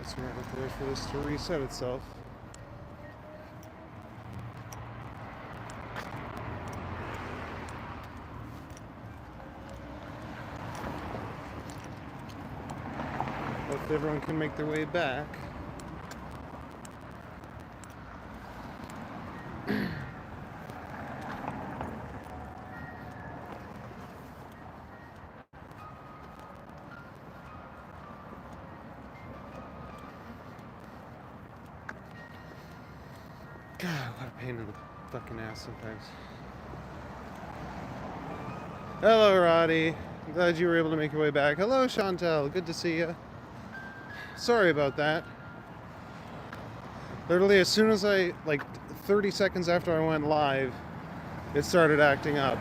So we're going to have to wait for this to reset itself. Hopefully everyone can make their way back. God, what a pain in the fucking ass sometimes. Hello, Roddy. I'm glad you were able to make your way back. Hello, Chantel. Good to see you. Sorry about that. Literally, as soon as like 30 seconds after I went live, it started acting up.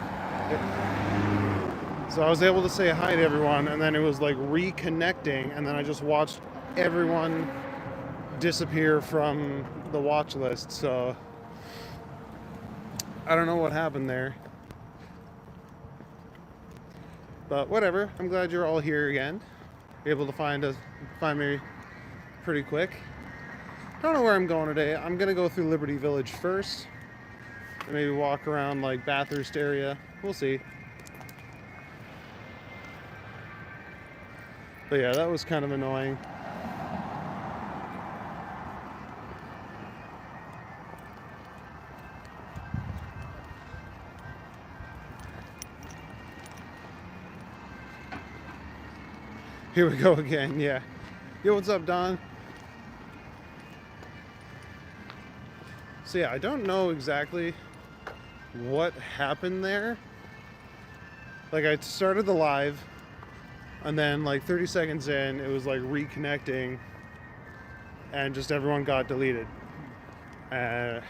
So I was able to say hi to everyone, and then it was like reconnecting, and then I just watched everyone disappear from the watch list. So I don't know what happened there. But whatever, I'm glad you're all here again. Able to find me pretty quick. Don't know where I'm going today. I'm gonna go through Liberty Village first. And maybe walk around like Bathurst area. We'll see. But yeah, that was kind of annoying. Here we go again, yeah. Yo, what's up, Don? So yeah, I don't know exactly what happened there. Like, I started the live, and then like 30 seconds in, it was like reconnecting, and just everyone got deleted. I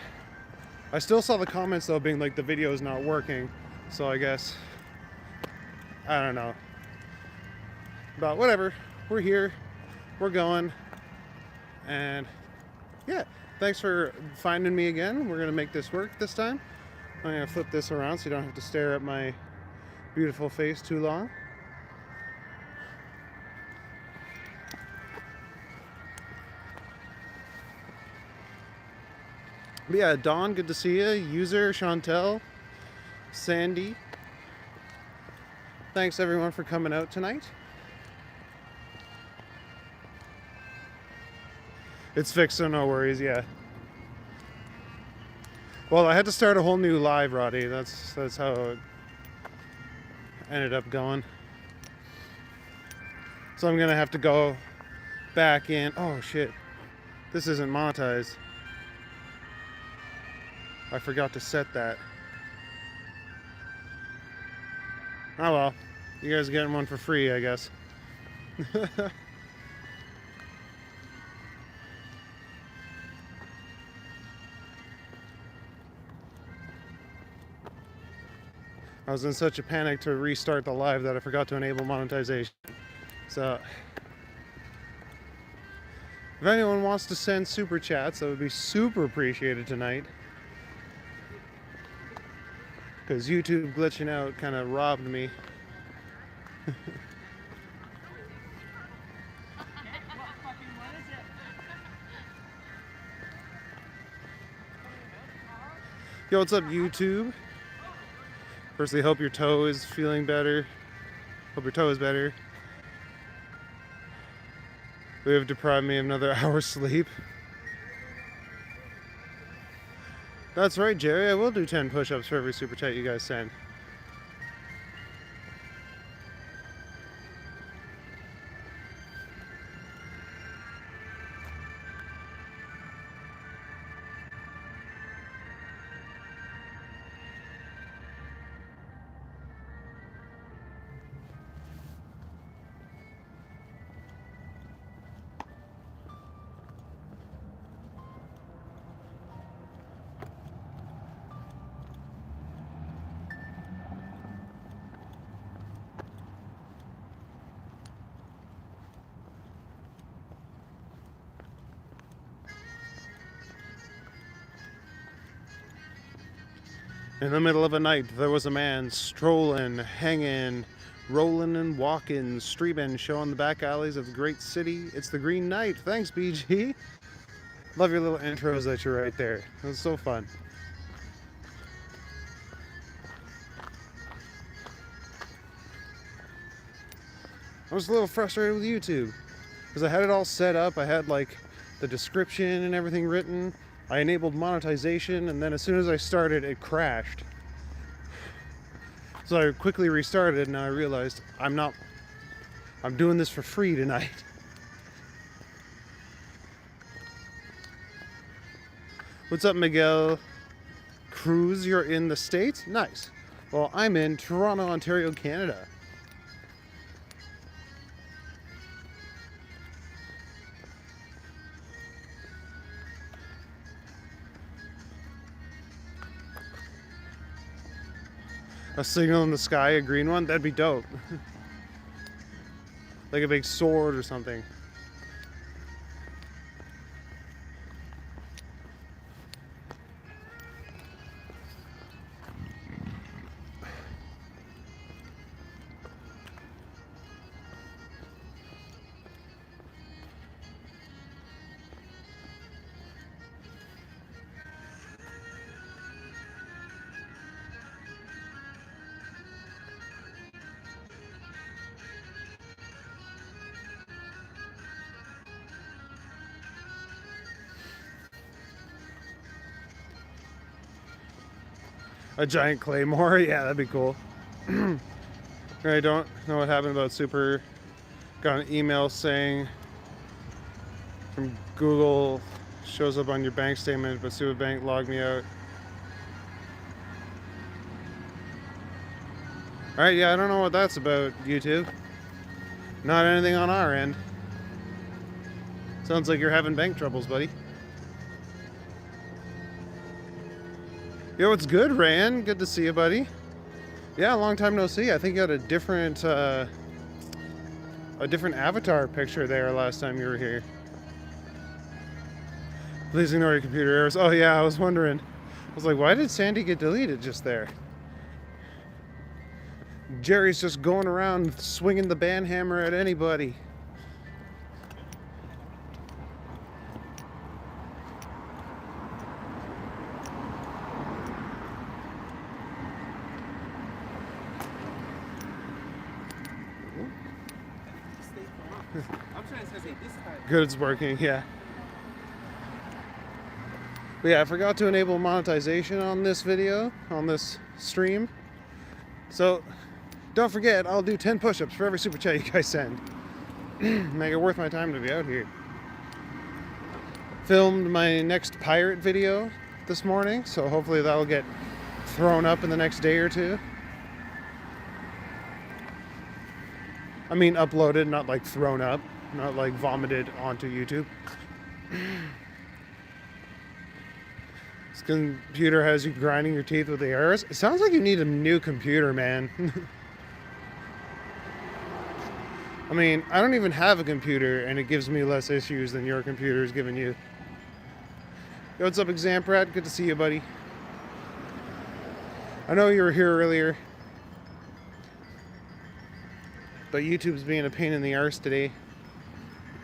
still saw the comments though being like the video is not working, so I guess, I don't know. But whatever, we're here, we're going, and yeah, thanks for finding me again. We're gonna make this work this time. I'm gonna flip this around so you don't have to stare at my beautiful face too long. But yeah, Dawn, good to see you. User, Chantel, Sandy. Thanks everyone for coming out tonight. It's fixed, so no worries, yeah. Well, I had to start a whole new live, Roddy. That's how it ended up going. So I'm gonna have to go back in. Oh shit. This isn't monetized. I forgot to set that. Oh well. You guys are getting one for free, I guess. I was in such a panic to restart the live that I forgot to enable monetization. So, if anyone wants to send super chats, that would be super appreciated tonight. Because YouTube glitching out kind of robbed me. Yo, what's up, YouTube? Firstly, hope your toe is feeling better. Hope your toe is better. We have deprived me of another hour's sleep. That's right, Jerry. I will do 10 push-ups for every super chat you guys send. In the middle of a night, there was a man strolling, hanging, Rolling and walking, streaming, showing the back alleys of the great city. It's the Green Knight. Thanks, BG. Love your little intros that you're right there. It was so fun. I was a little frustrated with YouTube because I had it all set up. I had like the description and everything written. I enabled monetization, and then as soon as I started, it crashed. So I quickly restarted, and now I realized I'm doing this for free tonight. What's up, Miguel Cruz? You're in the States? Nice. Well, I'm in Toronto, Ontario, Canada. A signal in the sky, a green one? That'd be dope. Like a big sword or something. A giant claymore? Yeah, that'd be cool. I don't know what happened about Super. Got an email saying from Google, shows up on your bank statement, but Super Bank logged me out. Alright, yeah, I don't know what that's about, YouTube. Not anything on our end. Sounds like you're having bank troubles, buddy. Yo, what's good, Rand? Good to see you, buddy. Yeah, long time no see. I think you had a different avatar picture there last time you were here. Please ignore your computer errors. Oh yeah, I was wondering. I was like, why did Sandy get deleted just there? Jerry's just going around swinging the band hammer at anybody. Good, it's working, yeah. But yeah, I forgot to enable monetization on this video, on this stream. So, don't forget, I'll do 10 push-ups for every super chat you guys send. Make it worth my time to be out here. Filmed my next pirate video this morning, so hopefully that'll get thrown up in the next day or two. I mean uploaded, not like thrown up. Not like vomited onto YouTube. This computer has you grinding your teeth with the errors. It sounds like you need a new computer, man. I mean, I don't even have a computer and it gives me less issues than your computer is giving you. Yo, what's up, Examprad? Good to see you, buddy. I know you were here earlier, but YouTube's being a pain in the arse today.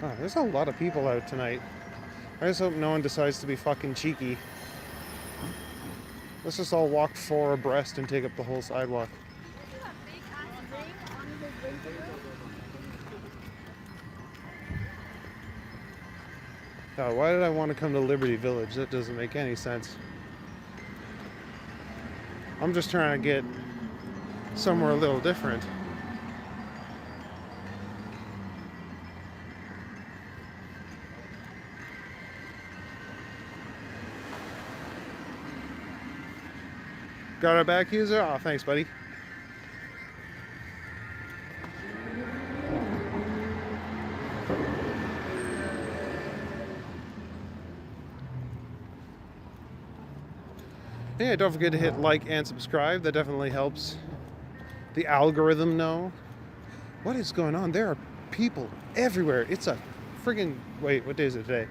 Oh, there's a lot of people out tonight. I just hope no one decides to be fucking cheeky. Let's just all walk four abreast and take up the whole sidewalk. God, why did I want to come to Liberty Village? That doesn't make any sense. I'm just trying to get somewhere a little different. Got our back user? Oh, thanks, buddy. Yeah, don't forget to hit like and subscribe. That definitely helps the algorithm know. What is going on? There are people everywhere. It's a friggin'... Wait, what day is it today?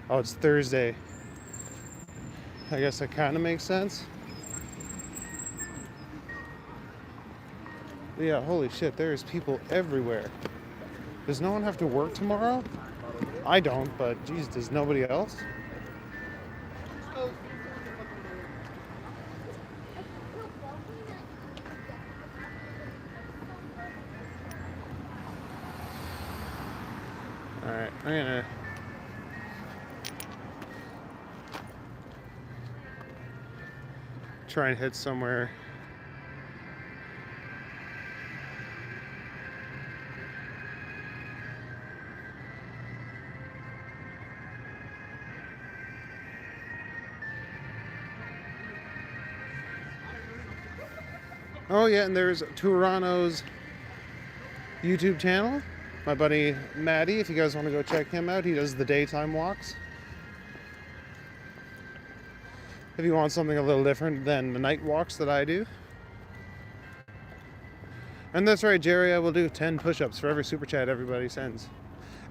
Oh, it's Thursday. I guess that kind of makes sense. Yeah, holy shit, there's people everywhere. Does no one have to work tomorrow? I don't, but geez, does nobody else? Alright, I'm gonna try and hit somewhere. Oh yeah, and there's Turano's YouTube channel. My buddy Maddie, if you guys want to go check him out, he does the daytime walks. If you want something a little different than the night walks that I do. And that's right, Jerry, I will do 10 push-ups for every super chat everybody sends.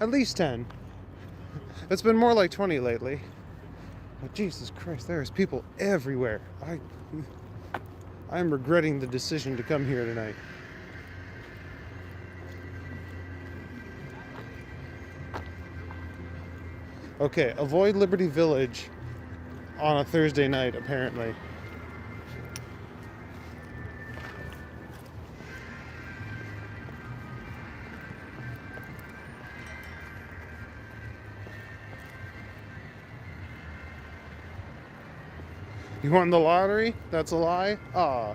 At least 10. It's been more like 20 lately. But Jesus Christ, there's people everywhere. I'm regretting the decision to come here tonight. Okay, avoid Liberty Village on a Thursday night, apparently. You won the lottery? That's a lie? Ah.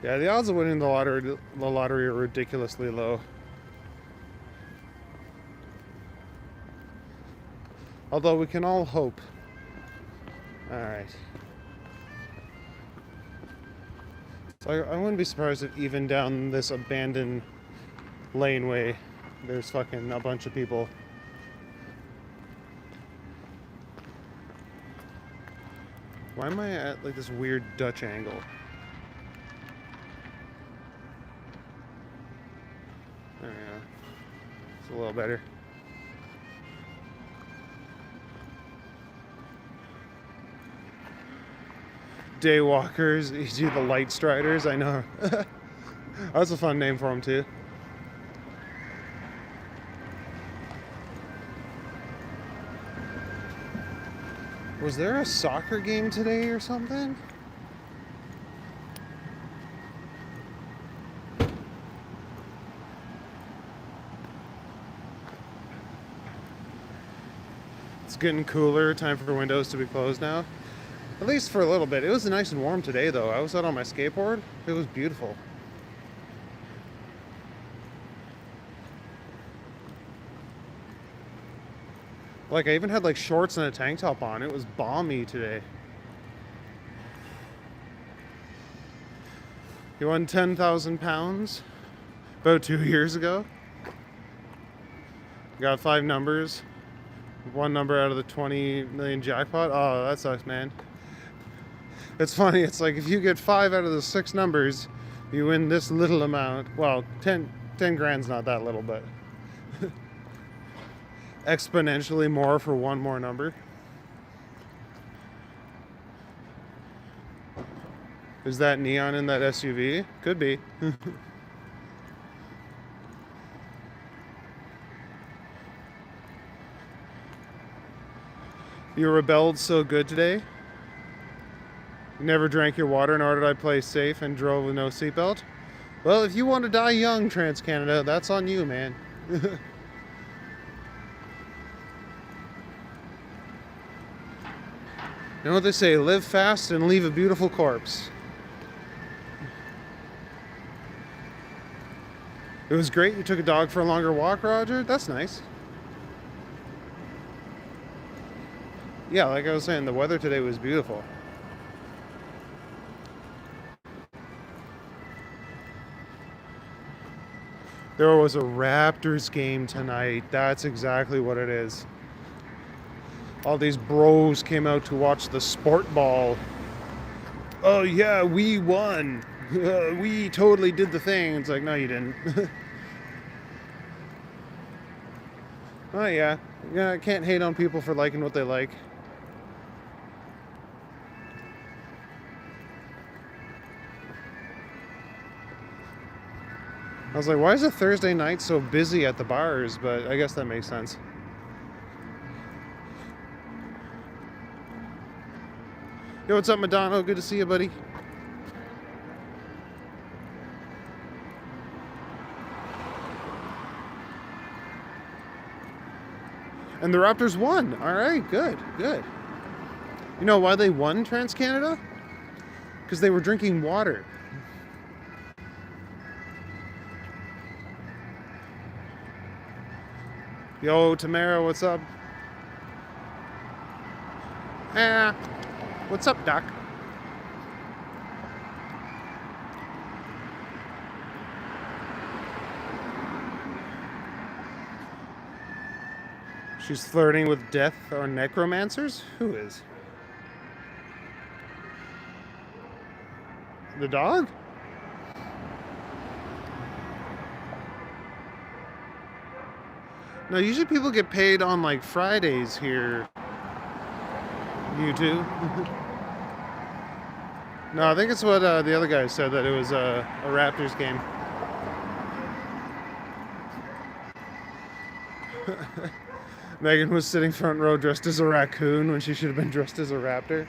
Yeah, the odds of winning the lottery are ridiculously low. Although we can all hope. Alright. So I wouldn't be surprised if even down this abandoned laneway, there's fucking a bunch of people. Why am I at like this weird Dutch angle? There we go. It's a little better. Daywalkers, you do the light striders, I know. That's a fun name for them too. Was there a soccer game today or something? It's getting cooler, time for windows to be closed now. At least for a little bit. It was nice and warm today though. I was out on my skateboard. It was beautiful. Like I even had like shorts and a tank top on. It was balmy today. You won 10,000 pounds about 2 years ago. Got 5 numbers. 1 number out of the 20 million jackpot. Oh, that sucks, man. It's funny. It's like if you get 5 out of the 6 numbers, you win this little amount. Well, 10 grand's not that little, but exponentially more for 1 more number. Is that neon in that SUV? Could be. You rebelled so good today. You never drank your water, nor did I play safe and drove with no seatbelt. Well, if you want to die young, Trans-Canada, that's on you, man. You know what they say, live fast and leave a beautiful corpse. It was great you took a dog for a longer walk, Roger. That's nice. Yeah, like I was saying, the weather today was beautiful. There was a Raptors game tonight. That's exactly what it is. All these bros came out to watch the sport ball. Oh yeah, we won. We totally did the thing. It's like, no, you didn't. Oh yeah, I can't hate on people for liking what they like. I was like, why is a Thursday night so busy at the bars? But I guess that makes sense. Yo, what's up, Madonna? Good to see you, buddy. And the Raptors won. All right, good, good. You know why they won Trans-Canada? Because they were drinking water. Yo, Tamara, what's up? What's up, Doc? She's flirting with death or necromancers? Who is? The dog? No, usually people get paid on like Fridays here. You too? No, I think it's what the other guy said, that it was a Raptors game. Megan was sitting front row dressed as a raccoon when she should have been dressed as a raptor.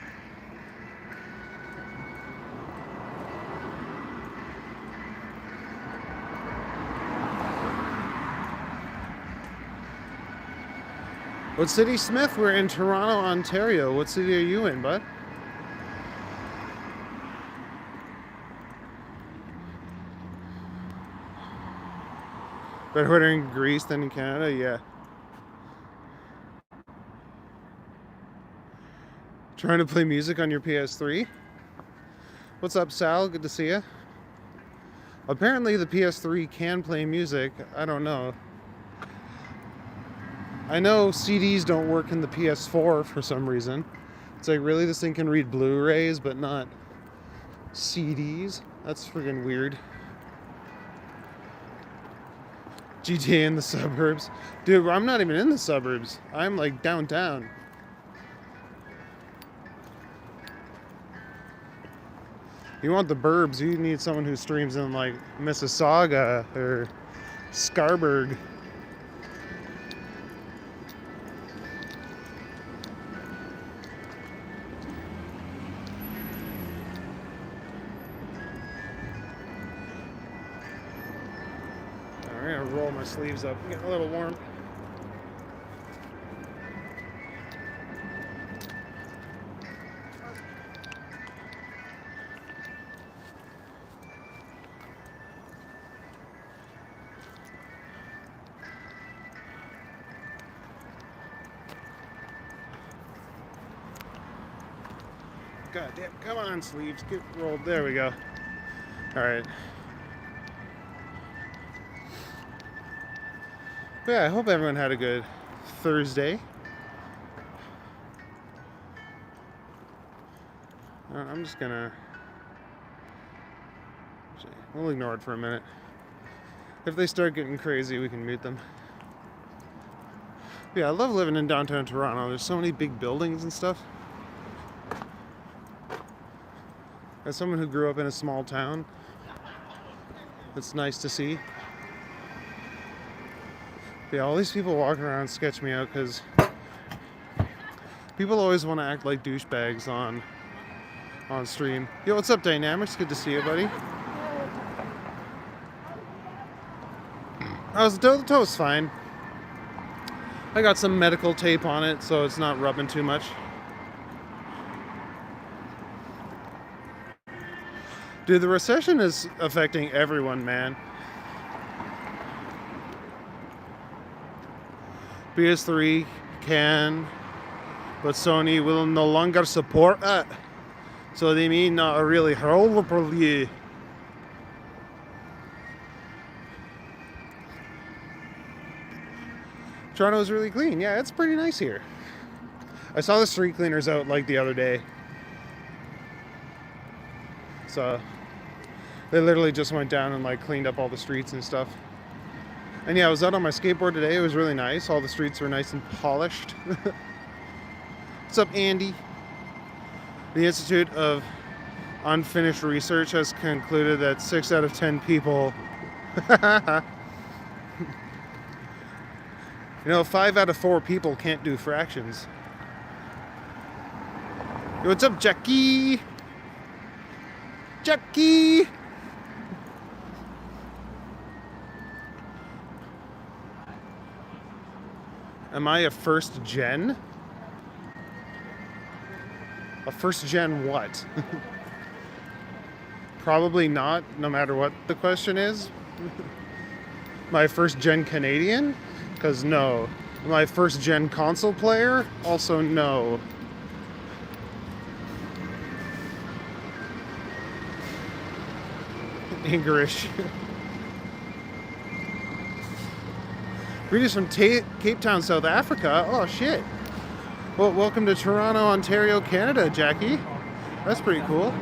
What city, Smith? We're in Toronto, Ontario. What city are you in, bud? Better in Greece than in Canada? Yeah. Trying to play music on your PS3? What's up, Sal? Good to see you. Apparently the PS3 can play music. I don't know. I know CDs don't work in the PS4 for some reason. It's like, really, this thing can read Blu-rays but not CDs? That's friggin' weird. GTA in the suburbs. Dude, I'm not even in the suburbs. I'm like downtown. You want the burbs, you need someone who streams in like Mississauga or Scarborough. Alright, I'll roll my sleeves up. I'm getting a little warm. God damn, come on, sleeves, get rolled. There we go. All right. But yeah, I hope everyone had a good Thursday. I'm just gonna... We'll ignore it for a minute. If they start getting crazy, we can mute them. Yeah, I love living in downtown Toronto. There's so many big buildings and stuff. As someone who grew up in a small town, it's nice to see. Yeah, all these people walking around sketch me out because people always want to act like douchebags on stream. Yo, what's up, Dynamics? Good to see you, buddy. The toe's fine. I got some medical tape on it, so it's not rubbing too much. Dude, the recession is affecting everyone, man. PS3 can, but Sony will no longer support it. So they mean not really horribly. Toronto is really clean. Yeah, it's pretty nice here. I saw the street cleaners out like the other day. So they literally just went down and like cleaned up all the streets and stuff. And yeah, I was out on my skateboard today. It was really nice. All the streets were nice and polished. What's up, Andy? The Institute of Unfinished Research has concluded that 6 out of 10 people You know, 5 out of 4 people can't do fractions. Yo, what's up, Jackie? Jackie! Am I a first gen? A first gen what? Probably not, no matter what the question is. My first gen Canadian? Because no. My first gen console player? Also no. English. Greetings from Cape Town, South Africa. Oh shit. Well, welcome to Toronto, Ontario, Canada, Jackie. That's pretty cool.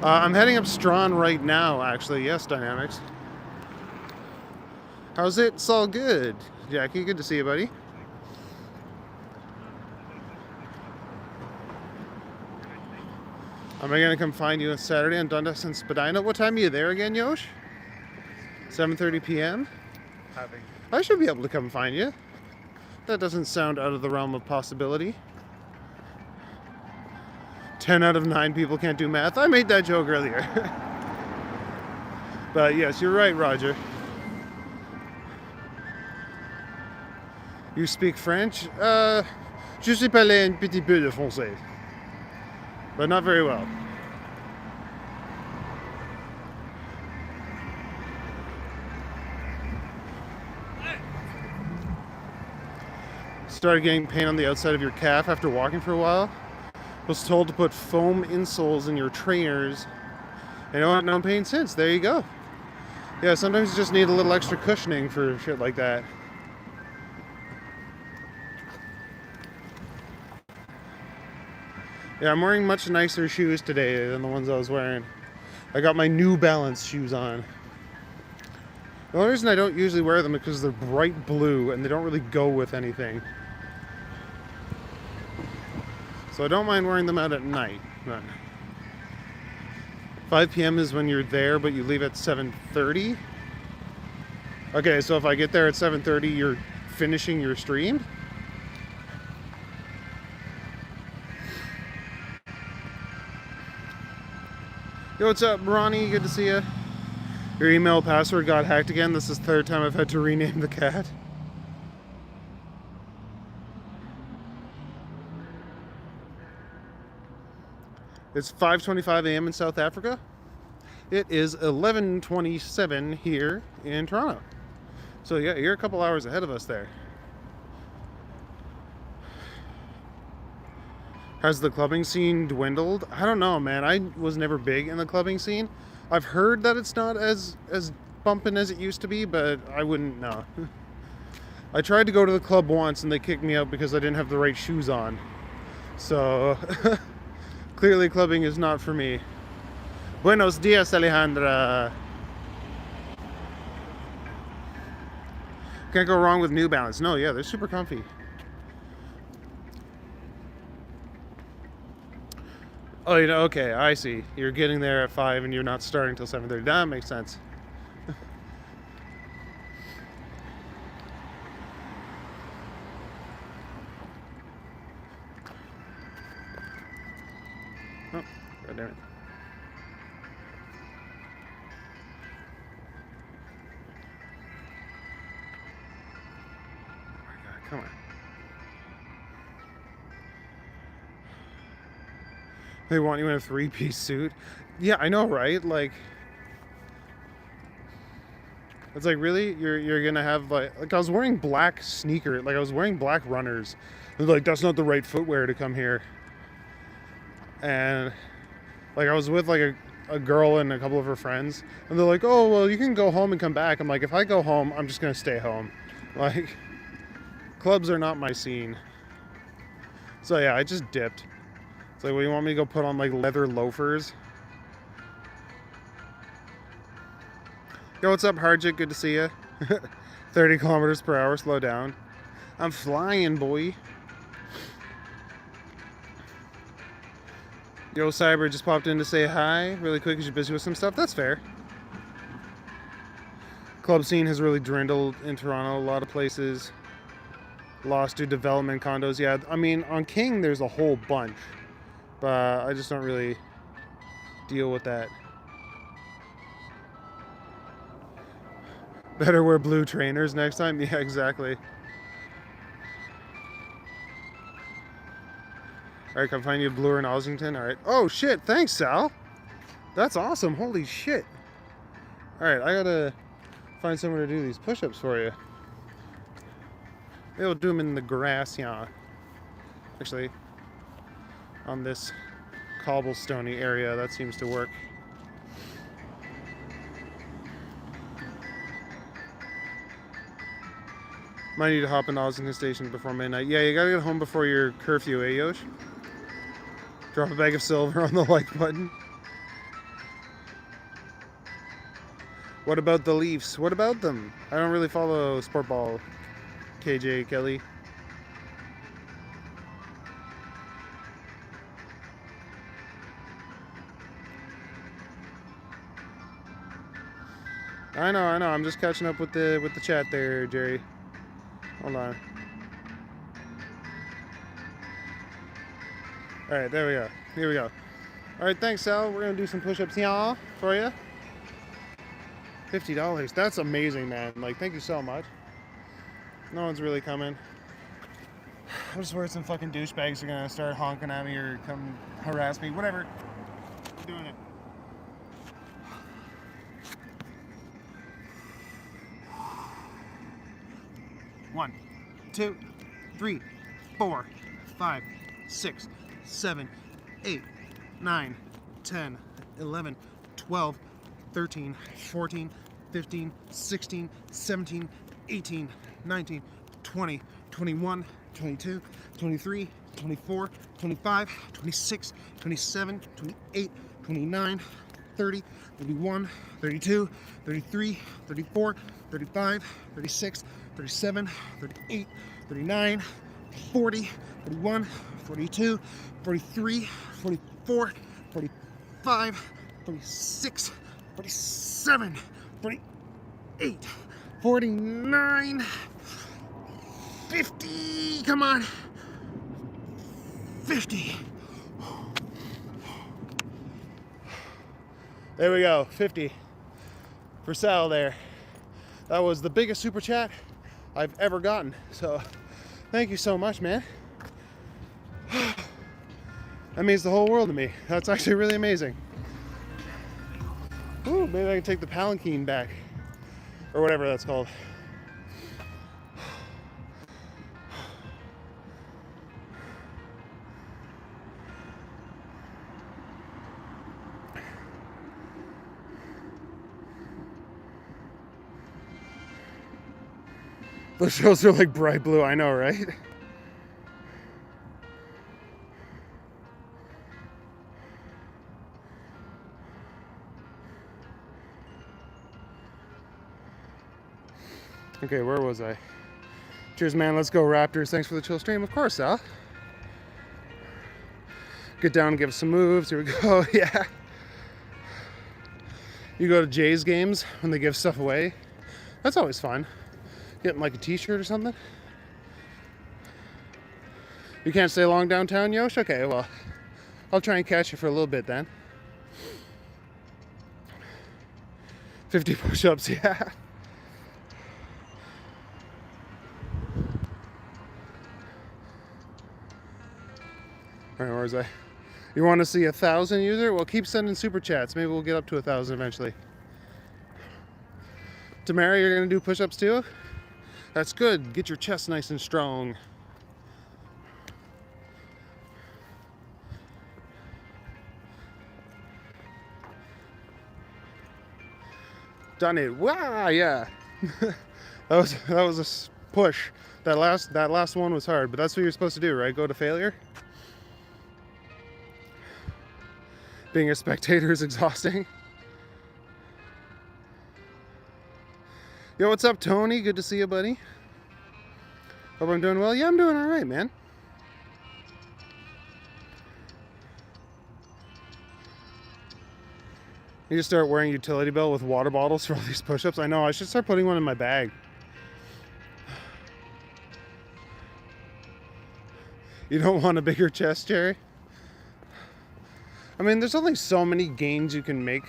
I'm heading up Strawn right now, actually. Yes, Dynamics. How's it? It's all good, Jackie. Good to see you, buddy. Am I gonna come find you on Saturday on Dundas and Spadina? What time are you there again, Yosh? 7:30 p.m. I should be able to come find you. That doesn't sound out of the realm of possibility. 10 out of 9 people can't do math. I made that joke earlier. But yes, you're right, Roger. You speak French? Je sais parler un petit peu de français. But not very well. Started getting pain on the outside of your calf after walking for a while. Was told to put foam insoles in your trainers. And I no pain since. There you go. Yeah, sometimes you just need a little extra cushioning for shit like that. Yeah, I'm wearing much nicer shoes today than the ones I was wearing. I got my New Balance shoes on. The only reason I don't usually wear them is because they're bright blue and they don't really go with anything. So I don't mind wearing them out at night. But 5 p.m. is when you're there, but you leave at 7:30. Okay, so if I get there at 7:30, you're finishing your stream? Yo, what's up, Ronnie? Good to see you. Your email password got hacked again. This is the 3rd time I've had to rename the cat. It's 5:25 a.m. in South Africa. It is 11:27 here in Toronto. So yeah, you're a couple hours ahead of us there. Has the clubbing scene dwindled? I don't know, man. I was never big in the clubbing scene. I've heard that it's not as bumping as it used to be, but I wouldn't know. I tried to go to the club once and they kicked me out because I didn't have the right shoes on. So clearly clubbing is not for me. Buenos dias, Alejandra. Can't go wrong with New Balance. No, yeah, they're super comfy. Oh, you know, okay, I see. You're getting there at 5 and you're not starting till 7:30. That makes sense. Oh, god damn it. Oh my god, come on. They want you in a 3-piece suit. Yeah, I know, right? Like, it's like, really? You're gonna have like I was wearing black sneakers, like I was wearing black runners. They're like, that's not the right footwear to come here. And like I was with like a girl and a couple of her friends, and they're like, oh well, you can go home and come back. I'm like, if I go home, I'm just gonna stay home. Like, clubs are not my scene. So yeah, I just dipped. It's like, well, you want me to go put on like leather loafers? Yo, what's up, Harjit? Good to see you. 30 kilometers per hour, slow down. I'm flying, boy. Yo, Cyber just popped in to say hi really quick because you're busy with some stuff. That's fair. Club scene has really dwindled in Toronto. A lot of places lost to development condos. Yeah, I mean, on King, there's a whole bunch. But I just don't really deal with that. Better wear blue trainers next time? Yeah, exactly. Alright, can I find you a bluer in Ossington? Alright. Oh, shit. Thanks, Sal. That's awesome. Holy shit. Alright, I gotta find somewhere to do these push-ups for you. Maybe we'll do them in the grass, yeah. Actually, on this cobblestone-y area, that seems to work. Might need to hop into Ossington Station before midnight. Yeah, you gotta get home before your curfew, eh, Yosh? Drop a bag of silver on the like button. What about the Leafs? What about them? I don't really follow sport ball, KJ Kelly. I know. I'm just catching up with the chat there, Jerry. Hold on. All right, there we go. Here we go. All right, thanks, Sal. We're gonna do some push-ups here for you. $50. That's amazing, man. Like, thank you so much. No one's really coming. I'm just worried some fucking douchebags are gonna start honking at me or come harass me. Whatever. I'm doing it. One, 2, 3, 4, 5, 6, 7, 8, 9, 10, 11, 12, 13, 14, 15, 16, 17, 18, 19, 20, 21, 22, 23, 24, 25, 26, 27, 28, 29, 30, 31, 32, 33, 34, 35, 36, 37, 38, 39, 40, 41, 42, 43, 44, 45, 46, 47, 48, 49, 50, come on, 50. There we go, 50 for Sal there. That was the biggest super chat I've ever gotten. So thank you so much, man. That means the whole world to me. That's actually really amazing. Ooh, maybe I can take the palanquin back. Or whatever that's called. Those shows are like bright blue, I know, right? Okay, where was I? Cheers, man. Let's go, Raptors. Thanks for the chill stream. Of course, Sal. Get down and give some moves. Here we go. Yeah. You go to Jays games when they give stuff away. That's always fun. Getting like a t-shirt or something. You can't stay long downtown, Yosh? Okay, well, I'll try and catch you for a little bit then. 50 push-ups, yeah. Alright, where was I? You want to see 1,000 user? Well, keep sending super chats. Maybe we'll get up to 1,000 eventually. Tamara, you're going to do push-ups too? That's good. Get your chest nice and strong. Done it. Wow, yeah. that was a push. That last one was hard, but that's what you're supposed to do, right? Go to failure. Being a spectator is exhausting. Yo, what's up, Tony? Good to see you, buddy. Hope I'm doing well. Yeah, I'm doing all right, man. I need to start wearing utility belt with water bottles for all these push-ups. I know, I should start putting one in my bag. You don't want a bigger chest, Jerry? I mean, there's only so many gains you can make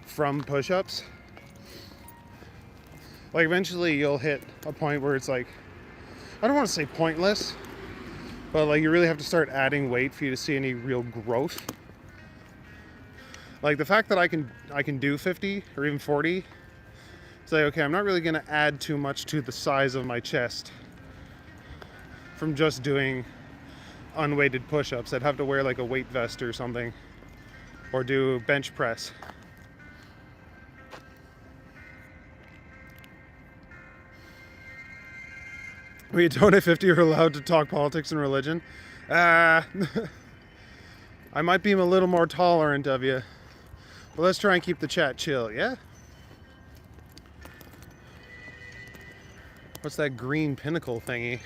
from push-ups. Like, eventually you'll hit a point where it's like, I don't want to say pointless, but like you really have to start adding weight for you to see any real growth. Like the fact that I can do 50 or even 40, it's like, okay, I'm not really gonna add too much to the size of my chest from just doing unweighted push-ups. I'd have to wear like a weight vest or something, or do bench press. When you donate 50, you're allowed to talk politics and religion. I might be a little more tolerant of you, but let's try and keep the chat chill, yeah? What's that green pinnacle thingy?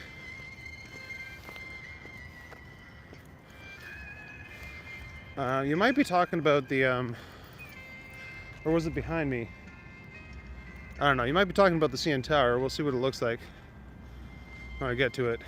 You might be talking about the, or was it behind me? I don't know. You might be talking about the CN Tower. We'll see what it looks like when I get to it.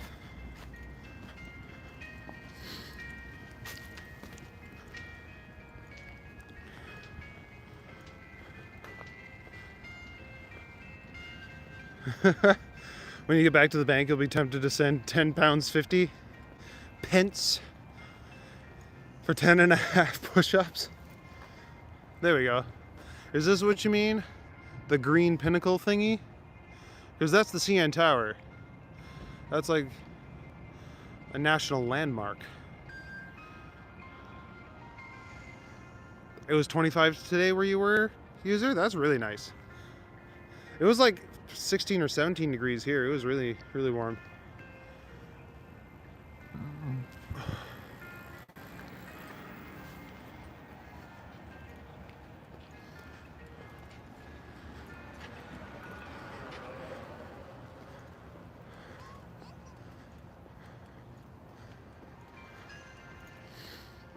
When you get back to the bank, you'll be tempted to send £10 50 pence for 10 and a half push-ups. There we go. Is this what you mean? The green pinnacle thingy? Because that's the CN Tower. That's like a national landmark. It was 25 today where you were, user? That's really nice. It was like 16 or 17 degrees here. It was really, really warm.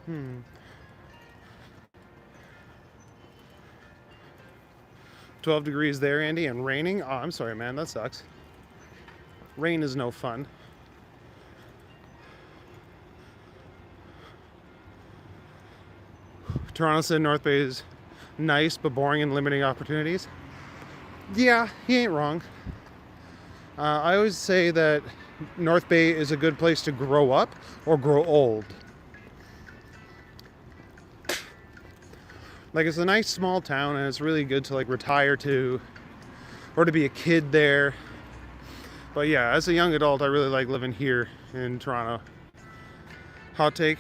Hmm. 12 degrees there, Andy, and raining? Oh, I'm sorry, man. That sucks. Rain is no fun. Toronto said North Bay is nice, but boring and limiting opportunities. Yeah, he ain't wrong. I always say that North Bay is a good place to grow up or grow old. Like, it's a nice small town, and it's really good to like retire to, or to be a kid there. But yeah, as a young adult, I really like living here in Toronto. Hot take: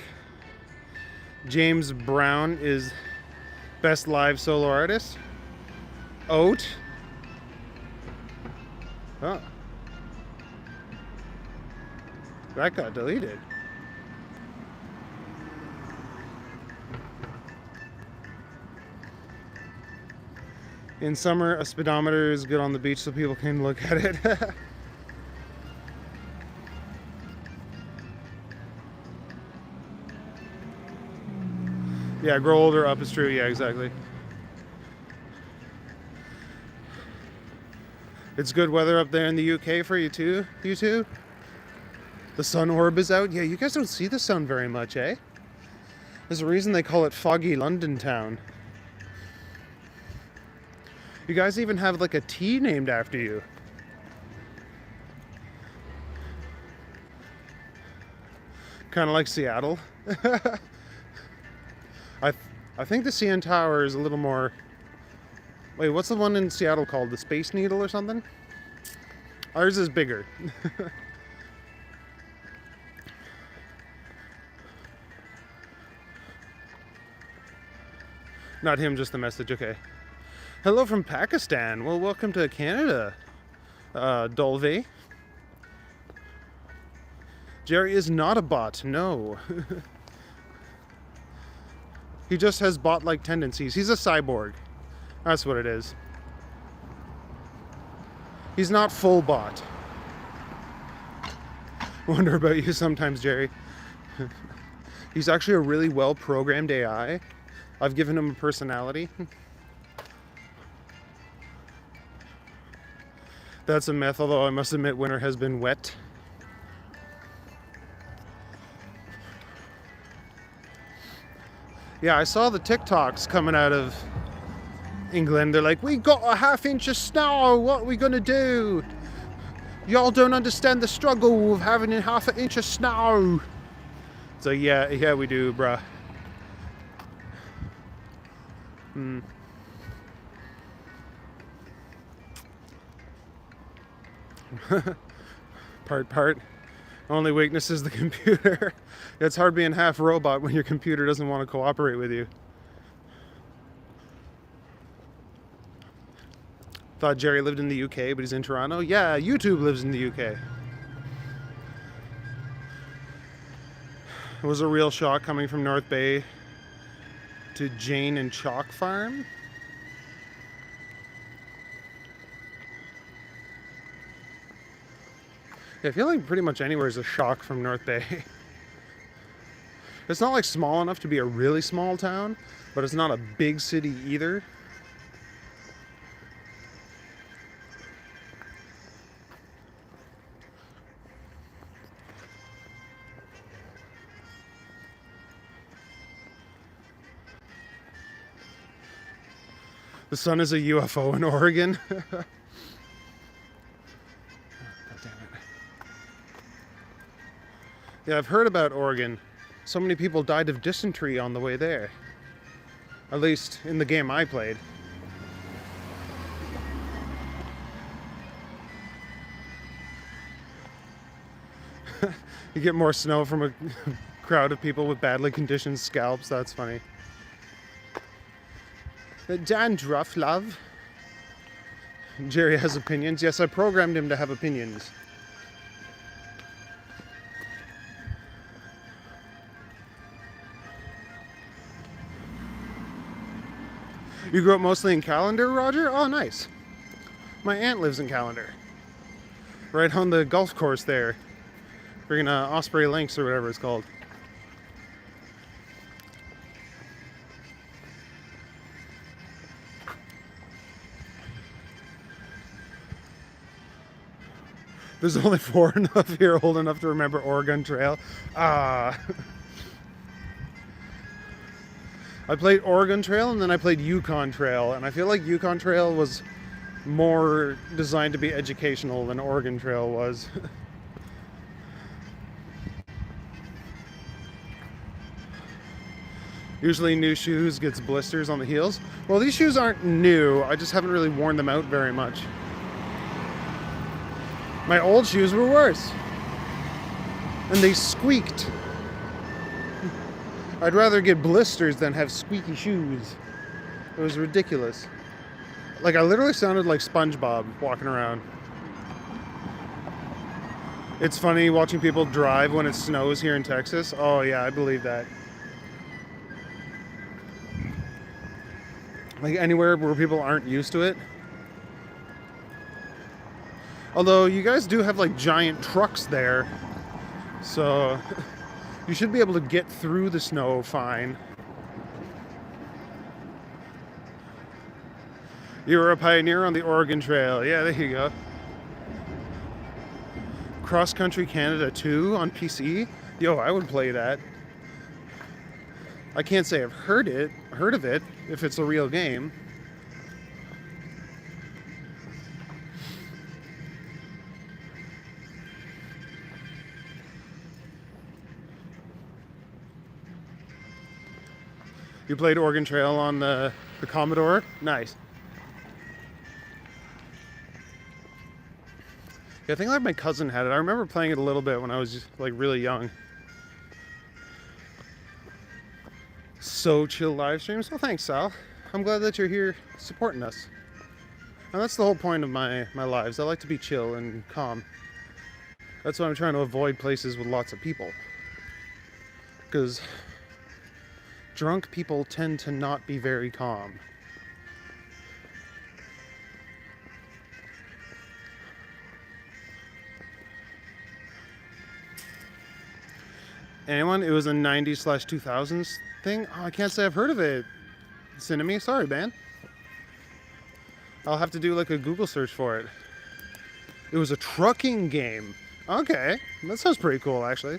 James Brown is best live solo artist. Oat. Oh, that got deleted. In summer, a speedometer is good on the beach so people can look at it. Yeah, grow older up is true. Yeah, exactly. It's good weather up there in the UK for you too, you two? The sun orb is out. Yeah, you guys don't see the sun very much, eh? There's a reason they call it foggy London town. You guys even have like a tea named after you. Kind of like Seattle. I think the CN Tower is a little more... Wait, what's the one in Seattle called? The Space Needle or something? Ours is bigger. Not him, just the message. Okay. Hello from Pakistan. Well, welcome to Canada, Dolve. Jerry is not a bot, no. He just has bot-like tendencies. He's a cyborg. That's what it is. He's not full bot. Wonder about you sometimes, Jerry. He's actually a really well-programmed AI. I've given him a personality. That's a myth, although I must admit winter has been wet. Yeah, I saw the TikToks coming out of England. They're like, we got a half-inch of snow, what are we gonna do? Y'all don't understand the struggle of having a half an inch of snow. So yeah, we do, bruh. Part. Only weakness is the computer. It's hard being half robot when your computer doesn't want to cooperate with you. Thought Jerry lived in the UK, but he's in Toronto. Yeah, YouTube lives in the UK. It was a real shock coming from North Bay to Jane and Chalk Farm. Yeah, I feel like pretty much anywhere is a shock from North Bay. It's not like small enough to be a really small town, but it's not a big city either. The sun is a UFO in Oregon. God damn it. Yeah, I've heard about Oregon. So many people died of dysentery on the way there. At least in the game I played. You get more snow from a crowd of people with badly conditioned scalps. That's funny. Dandruff, love. Jerry has opinions. Yes, I programmed him to have opinions. You grew up mostly in Callender, Roger? Oh, nice. My aunt lives in Callender. Right on the golf course there. Freaking Osprey Links or whatever it's called. There's only 4 enough here old enough to remember Oregon Trail. I played Oregon Trail and then I played Yukon Trail, and I feel like Yukon Trail was more designed to be educational than Oregon Trail was. Usually new shoes gets blisters on the heels. Well, these shoes aren't new, I just haven't really worn them out very much. My old shoes were worse. And they squeaked. I'd rather get blisters than have squeaky shoes. It was ridiculous. Like, I literally sounded like SpongeBob walking around. It's funny watching people drive when it snows here in Texas. Oh yeah, I believe that. Like anywhere where people aren't used to it. Although you guys do have like giant trucks there, so you should be able to get through the snow fine. You were a pioneer on the Oregon Trail. Yeah, there you go. Cross Country Canada 2 on PC. Yo, I would play that. I can't say I've heard of it, if it's a real game. You played Oregon Trail on the Commodore? Nice. Yeah, I think like my cousin had it. I remember playing it a little bit when I was just, like really young. So chill live streams. Well, thanks, Sal. I'm glad that you're here supporting us. And that's the whole point of my lives. I like to be chill and calm. That's why I'm trying to avoid places with lots of people. Because drunk people tend to not be very calm. Anyone? It was a 90s/2000s thing? Oh, I can't say I've heard of it. Cinnamon? Sorry, man. I'll have to do like a Google search for it. It was a trucking game. Okay, that sounds pretty cool, actually.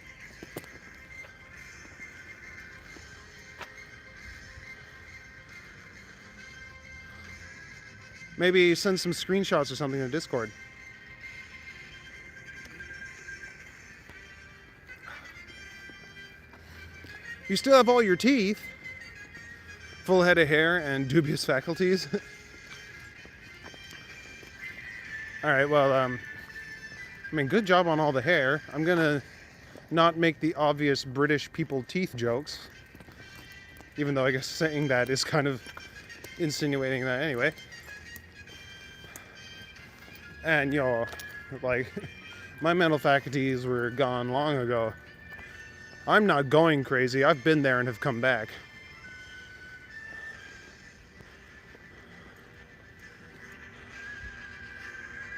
Maybe send some screenshots or something in Discord. You still have all your teeth, full head of hair, and dubious faculties. All right, well, I mean, good job on all the hair. I'm gonna not make the obvious British people teeth jokes, even though I guess saying that is kind of insinuating that anyway. And, you know, like, my mental faculties were gone long ago. I'm not going crazy. I've been there and have come back.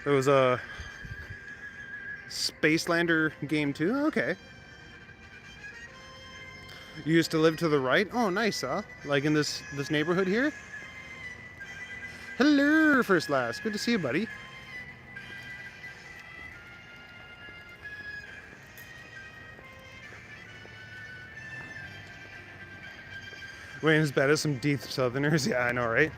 It was a Spacelander game too? Okay. You used to live to the right? Oh, nice, huh? Like in this neighborhood here? Hello, First Last. Good to see you, buddy. Wayne as bad as some deep Southerners. Yeah, I know, right?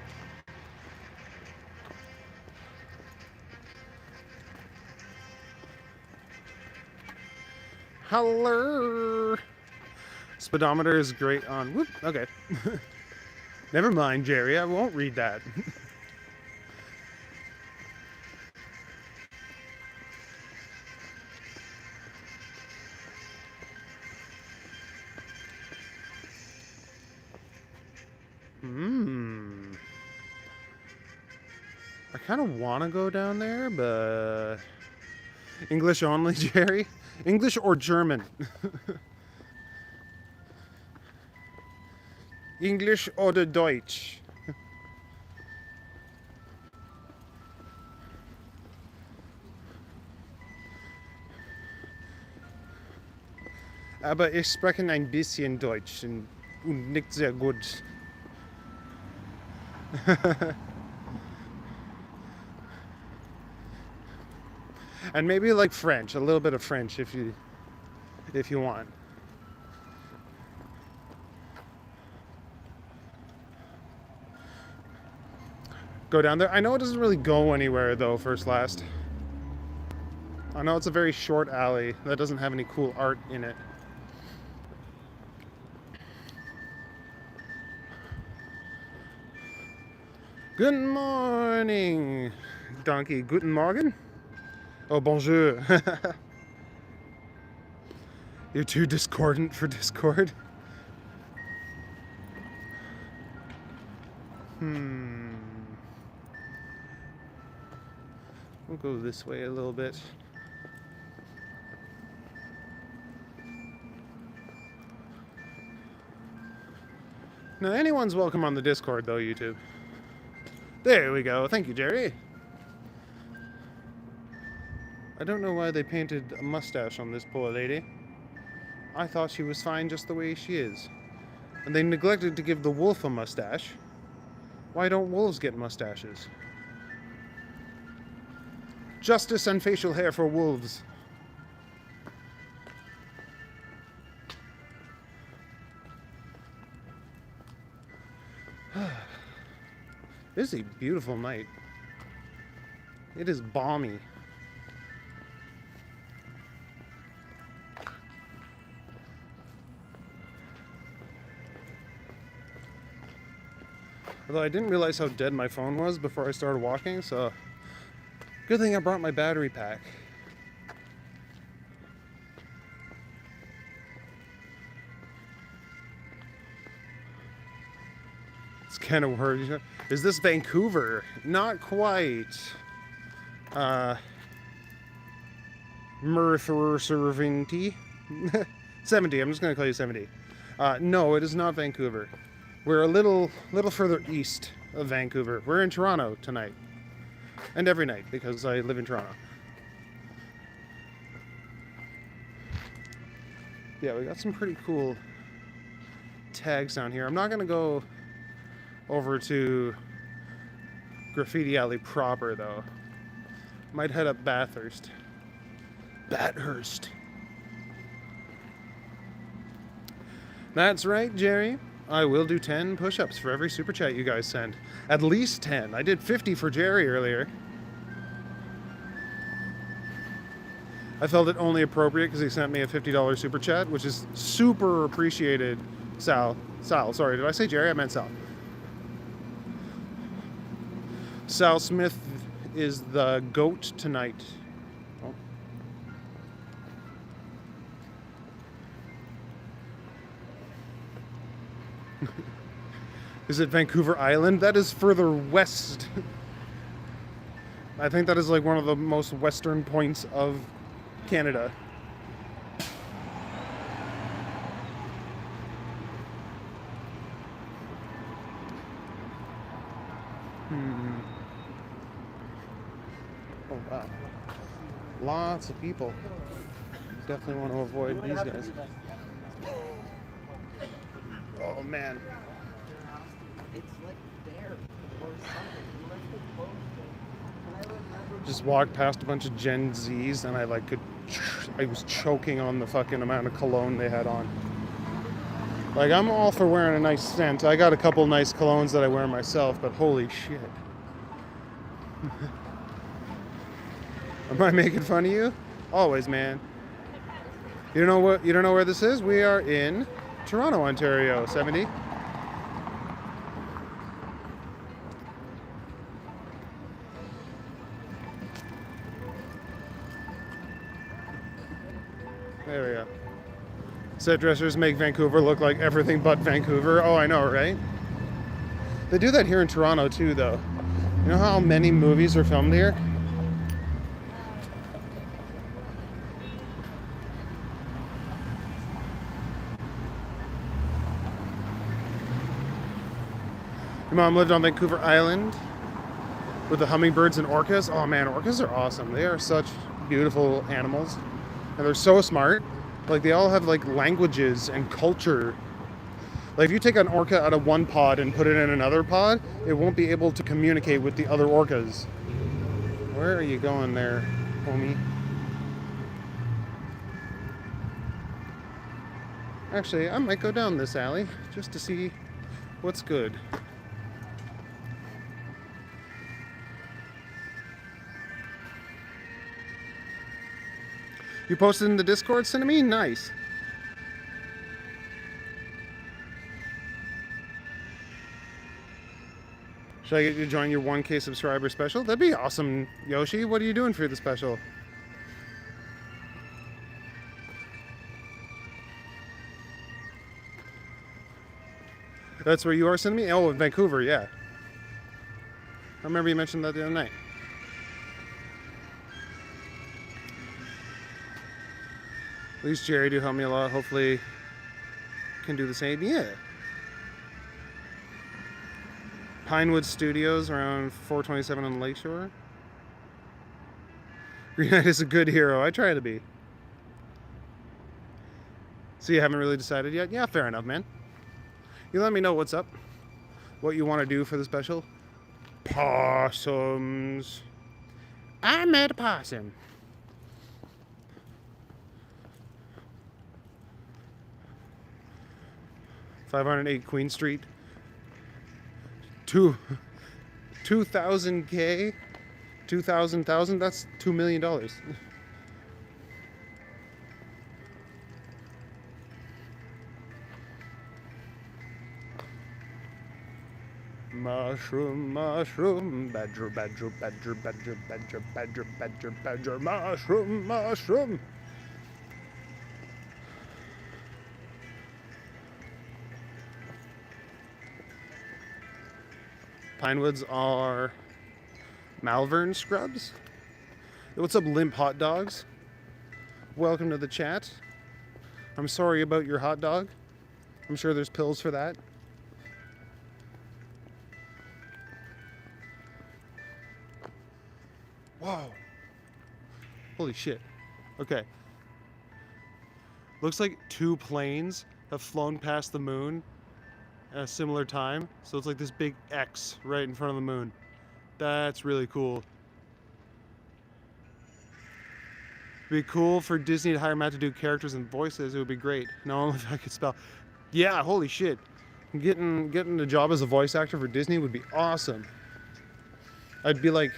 Hello. Speedometer is great on. Whoop. Okay. Never mind, Jerry. I won't read that. I kind of want to go down there, but English only, Jerry. English or German? English oder Deutsch? Aber ich spreche ein bisschen Deutsch und nicht sehr gut. And maybe like French, a little bit of French if you want. Go down there. I know it doesn't really go anywhere though, First Last. I know it's a very short alley that doesn't have any cool art in it. Good morning, donkey. Guten Morgen. Oh, bonjour. You're too discordant for Discord. We'll go this way a little bit. Now, anyone's welcome on the Discord, though, YouTube. There we go. Thank you, Jerry. I don't know why they painted a mustache on this poor lady. I thought she was fine just the way she is. And they neglected to give the wolf a mustache. Why don't wolves get mustaches? Justice and facial hair for wolves. This is a beautiful night. It is balmy. Although I didn't realize how dead my phone was before I started walking, so good thing I brought my battery pack. It's kind of weird. Is this Vancouver? Not quite. Merthyr 70. I'm just gonna call you 70. No, it is not Vancouver. We're a little further east of Vancouver. We're in Toronto tonight. And every night, because I live in Toronto. Yeah, we got some pretty cool tags down here. I'm not gonna go over to Graffiti Alley proper, though. Might head up Bathurst. Bathurst. That's right, Jerry. I will do 10 push-ups for every super chat you guys send. At least 10. I did 50 for Jerry earlier. I felt it only appropriate because he sent me a $50 super chat, which is super appreciated. Sal, sorry, did I say Jerry? I meant Sal. Sal Smith is the GOAT tonight. Oh. Is it Vancouver Island? That is further west. I think that is like one of the most western points of Canada. Oh wow. Lots of people. Definitely want to avoid these guys. Oh man. Just walked past a bunch of Gen Zs and I was choking on the fucking amount of cologne they had on. Like, I'm all for wearing a nice scent. I got a couple nice colognes that I wear myself, but holy shit. Am I making fun of you? Always, man. You don't know where this is? We are in Toronto, Ontario, 70. There we go. Set dressers make Vancouver look like everything but Vancouver. Oh, I know, right? They do that here in Toronto too, though. You know how many movies are filmed here? Your mom lived on Vancouver Island with the hummingbirds and orcas. Oh man, orcas are awesome. They are such beautiful animals. And they're so smart. Like, they all have like languages and culture. Like, if you take an orca out of one pod and put it in another pod, it won't be able to communicate with the other orcas. Where are you going there, homie? Actually, I might go down this alley just to see what's good. You posted in the Discord, Cinnamon? Nice. Should I get you to join your 1K subscriber special? That'd be awesome, Yoshi. What are you doing for the special? That's where you are, Cinnamon? Oh, in Vancouver, yeah. I remember you mentioned that the other night. At least Jerry do help me a lot. Hopefully can do the same. Yeah. Pinewood Studios around 427 on the Lakeshore. Green Knight is a good hero. I try to be. So you haven't really decided yet? Yeah, fair enough, man. You let me know what's up. What you want to do for the special. Possums. I met a possum. $508 Queen Street. 2,000K? 2,000,000? That's $2 million. Mushroom, mushroom, badger, badger, badger, badger, badger, badger, badger, badger, mushroom, mushroom. Pinewoods are Malvern scrubs. What's up, limp hot dogs? Welcome to the chat. I'm sorry about your hot dog. I'm sure there's pills for that. Whoa. Holy shit. Okay. Looks like 2 planes have flown past the moon at a similar time. So it's like this big X right in front of the moon. That's really cool. It'd be cool for Disney to hire Matt to do characters and voices. It would be great. No, only if I could spell. Yeah, holy shit. Getting a job as a voice actor for Disney would be awesome. I'd be like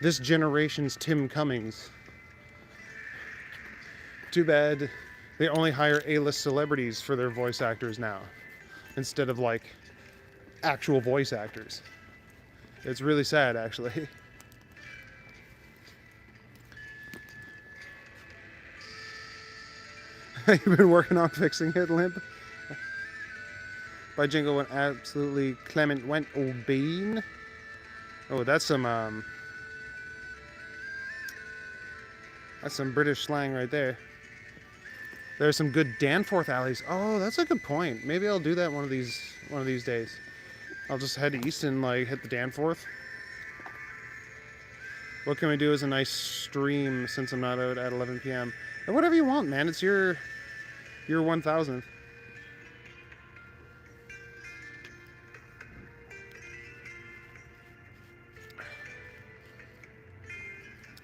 this generation's Tim Cummings. Too bad they only hire A-list celebrities for their voice actors now, instead of like actual voice actors. It's really sad, actually. You've been working on fixing it, Limp? By Jingle went absolutely Clement went old bean. Oh, that's some British slang right there. There's some good Danforth alleys. Oh, that's a good point. Maybe I'll do that one of these days. I'll just head east and like hit the Danforth. What can we do as a nice stream since I'm not out at 11 p.m.? And whatever you want, man. It's your 1000th.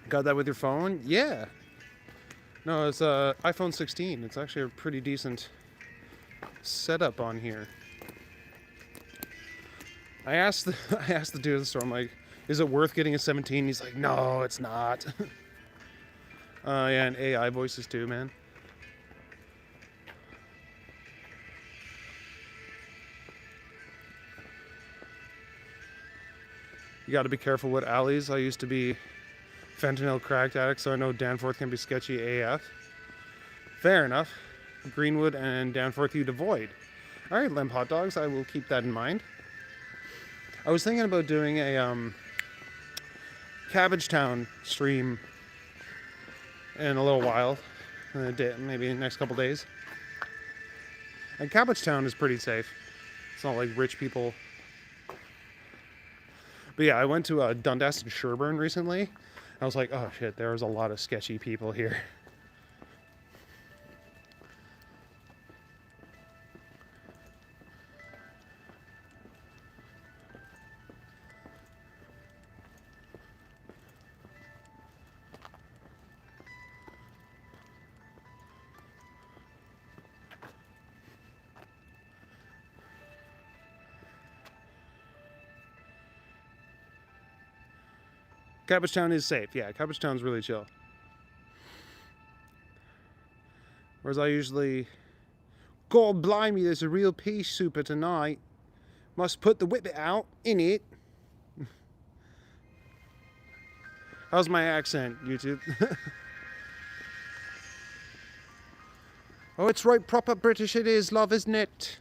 Got that with your phone? Yeah. No, it's a iPhone 16. It's actually a pretty decent setup on here. I asked the dude at the store, I'm like, is it worth getting a 17? He's like, no, it's not. Yeah, and AI voices too, man. You got to be careful with alleys. I used to be fentanyl cracked addict, so I know Danforth can be sketchy AF. Fair enough. Greenwood and Danforth you'd avoid. All right, Limp Hot Dogs, I will keep that in mind. I was thinking about doing a Cabbagetown stream in a little while, maybe in the next couple days. And Cabbagetown is pretty safe. It's not like rich people. But yeah, I went to Dundas and Sherburne recently. I was like, oh shit, there was a lot of sketchy people here. Cabbagetown is safe. Yeah, Cabbagetown's really chill. Whereas I usually, God blimey, there's a real pea super tonight. Must put the whippet out in it. How's my accent, YouTube? Oh, it's right proper British it is, love, isn't it?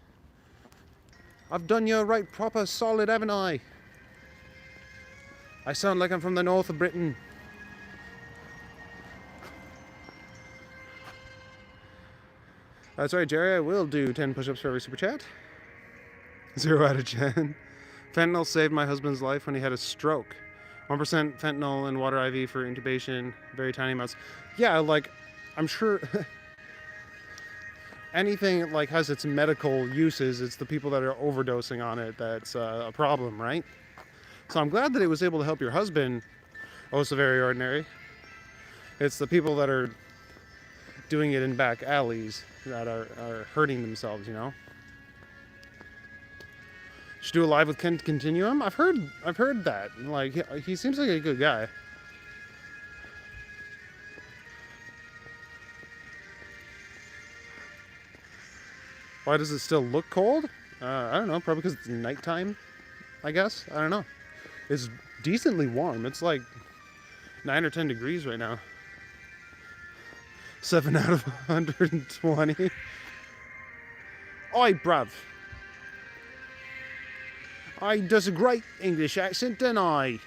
I've done you right proper solid, haven't I? I sound like I'm from the north of Britain. That's right, Jerry. I will do 10 push-ups for every super chat. 0 out of 10. Fentanyl saved my husband's life when he had a stroke. 1% fentanyl and water IV for intubation. Very tiny amounts. Yeah, like, I'm sure anything like has its medical uses, it's the people that are overdosing on it that's a problem, right? So I'm glad that it was able to help your husband. Oh, so very ordinary. It's the people that are doing it in back alleys that are hurting themselves, you know? Should do a live with Ken Continuum? I've heard that. Like, he seems like a good guy. Why does it still look cold? I don't know, probably because it's nighttime, I guess. I don't know. It's decently warm. It's like 9 or 10 degrees right now. 7 out of 120. Oi, bruv. I does a great English accent, don't I?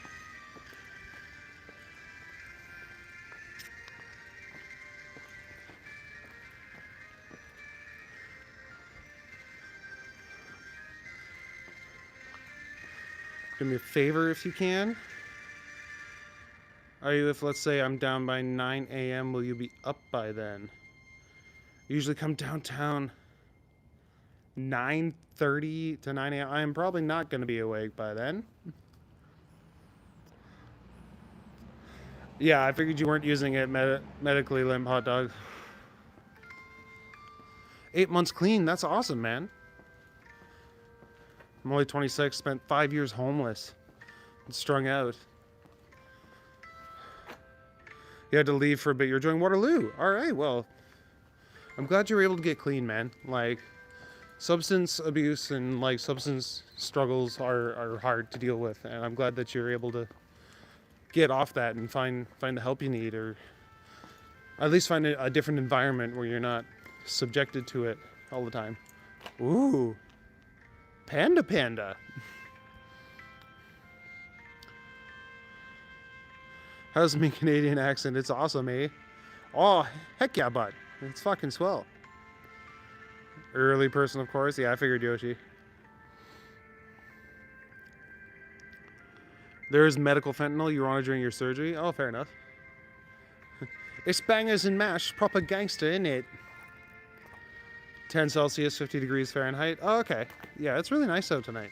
Do me a favor if you can. Are you, if let's say I'm down by 9 a.m., will you be up by then? I usually come downtown 9:30 to 9 a.m. I'm probably not going to be awake by then. Yeah, I figured you weren't using it medically, limp hot dog. 8 months clean. That's awesome, man. I'm only 26, spent 5 years homeless and strung out. You had to leave for a bit. You're doing Waterloo. All right, well, I'm glad you were able to get clean, man. Like, substance abuse and, like, substance struggles are hard to deal with. And I'm glad that you're able to get off that and find the help you need, or at least find a different environment where you're not subjected to it all the time. Ooh. Panda. How's my Canadian accent? It's awesome, eh? Oh, heck yeah, bud. It's fucking swell. Early person, of course. Yeah, I figured Yoshi. There's medical fentanyl you were on it during your surgery? Oh, fair enough. It's bangers and mash. Proper gangster, innit? 10 Celsius, 50 degrees Fahrenheit. Oh, okay. Yeah, it's really nice out tonight.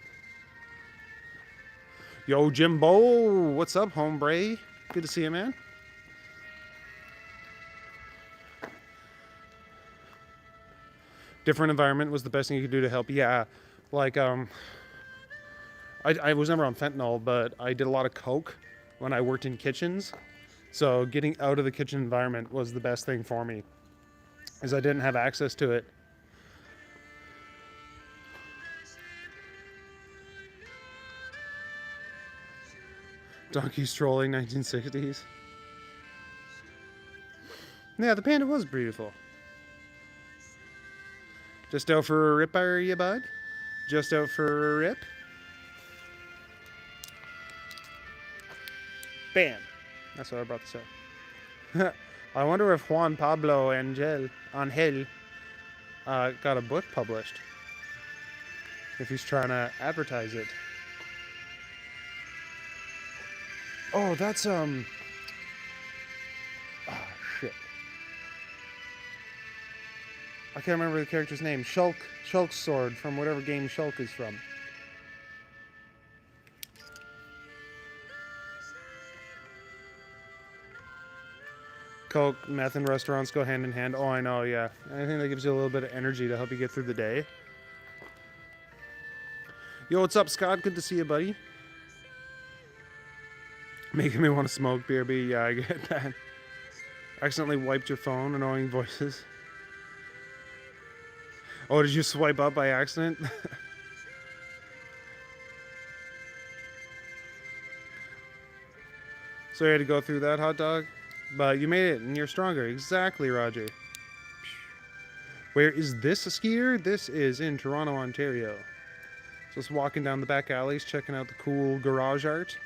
Yo, Jimbo. What's up, hombre? Good to see you, man. Different environment was the best thing you could do to help. Yeah, like, I was never on fentanyl, but I did a lot of coke when I worked in kitchens. So getting out of the kitchen environment was the best thing for me, as I didn't have access to it. Donkey strolling 1960s. Yeah, the panda was beautiful. Just out for a rip, are you, bud? Just out for a rip? Bam. That's what I brought to say. I wonder if Juan Pablo Angel got a book published. If he's trying to advertise it. Oh, that's shit. I can't remember the character's name. Shulk's sword from whatever game Shulk is from. Coke, meth, and restaurants go hand in hand. Oh, I know, yeah. Anything that gives you a little bit of energy to help you get through the day. Yo, what's up, Scott? Good to see you, buddy. Making me want to smoke, BRB. Yeah, I get that. Accidentally wiped your phone, annoying voices. Oh, did you swipe up by accident? So you had to go through that, hot dog? But you made it, and you're stronger. Exactly, Roger. Where is this a skier? This is in Toronto, Ontario. Just walking down the back alleys, checking out the cool garage art.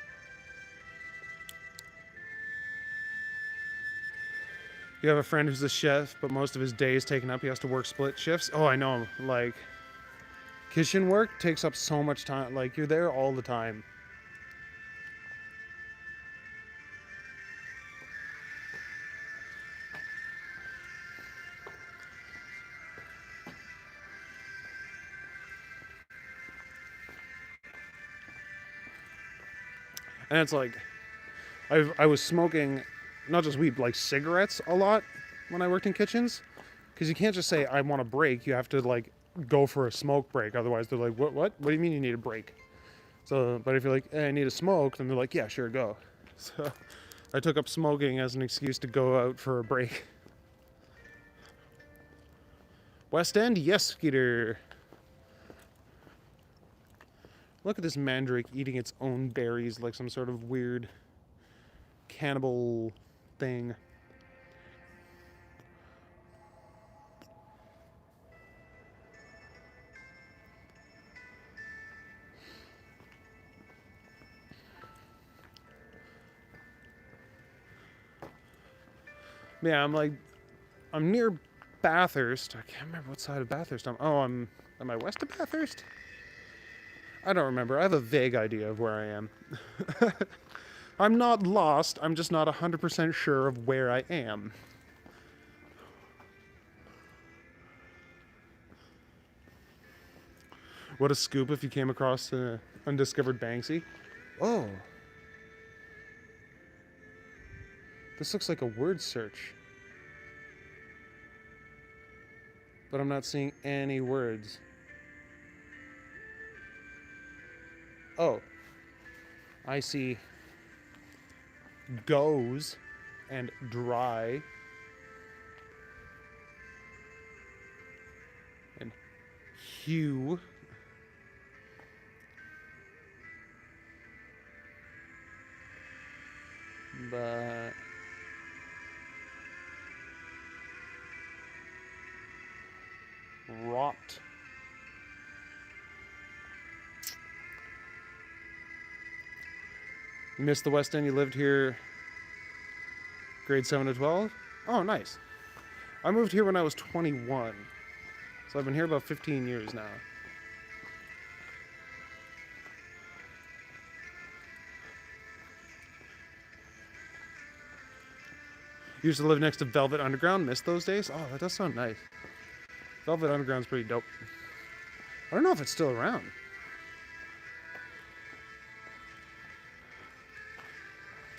You have a friend who's a chef, but most of his day is taken up. He has to work split shifts. Oh, I know. Like, kitchen work takes up so much time. Like, you're there all the time. And it's like, I was smoking, not just weed, like cigarettes a lot when I worked in kitchens. Because you can't just say, I want a break. You have to, like, go for a smoke break. Otherwise, they're like, what? What do you mean you need a break? So, but if you're like, I need a smoke, then they're like, yeah, sure, go. So I took up smoking as an excuse to go out for a break. West End? Yes, Skeeter. Look at this mandrake eating its own berries like some sort of weird cannibal thing. Yeah, I'm near Bathurst. I can't remember what side of Bathurst I'm. Oh, am I west of Bathurst? I don't remember. I have a vague idea of where I am. I'm not lost. I'm just not 100% sure of where I am. What a scoop if you came across an undiscovered Banksy. Oh. This looks like a word search. But I'm not seeing any words. Oh. I see goes and dry and hue. But rot. You missed the West End. You lived here grade 7 to 12? Oh, nice. I moved here when I was 21. So I've been here about 15 years now. Used to live next to Velvet Underground. Missed those days? Oh, that does sound nice. Velvet Underground's pretty dope. I don't know if it's still around.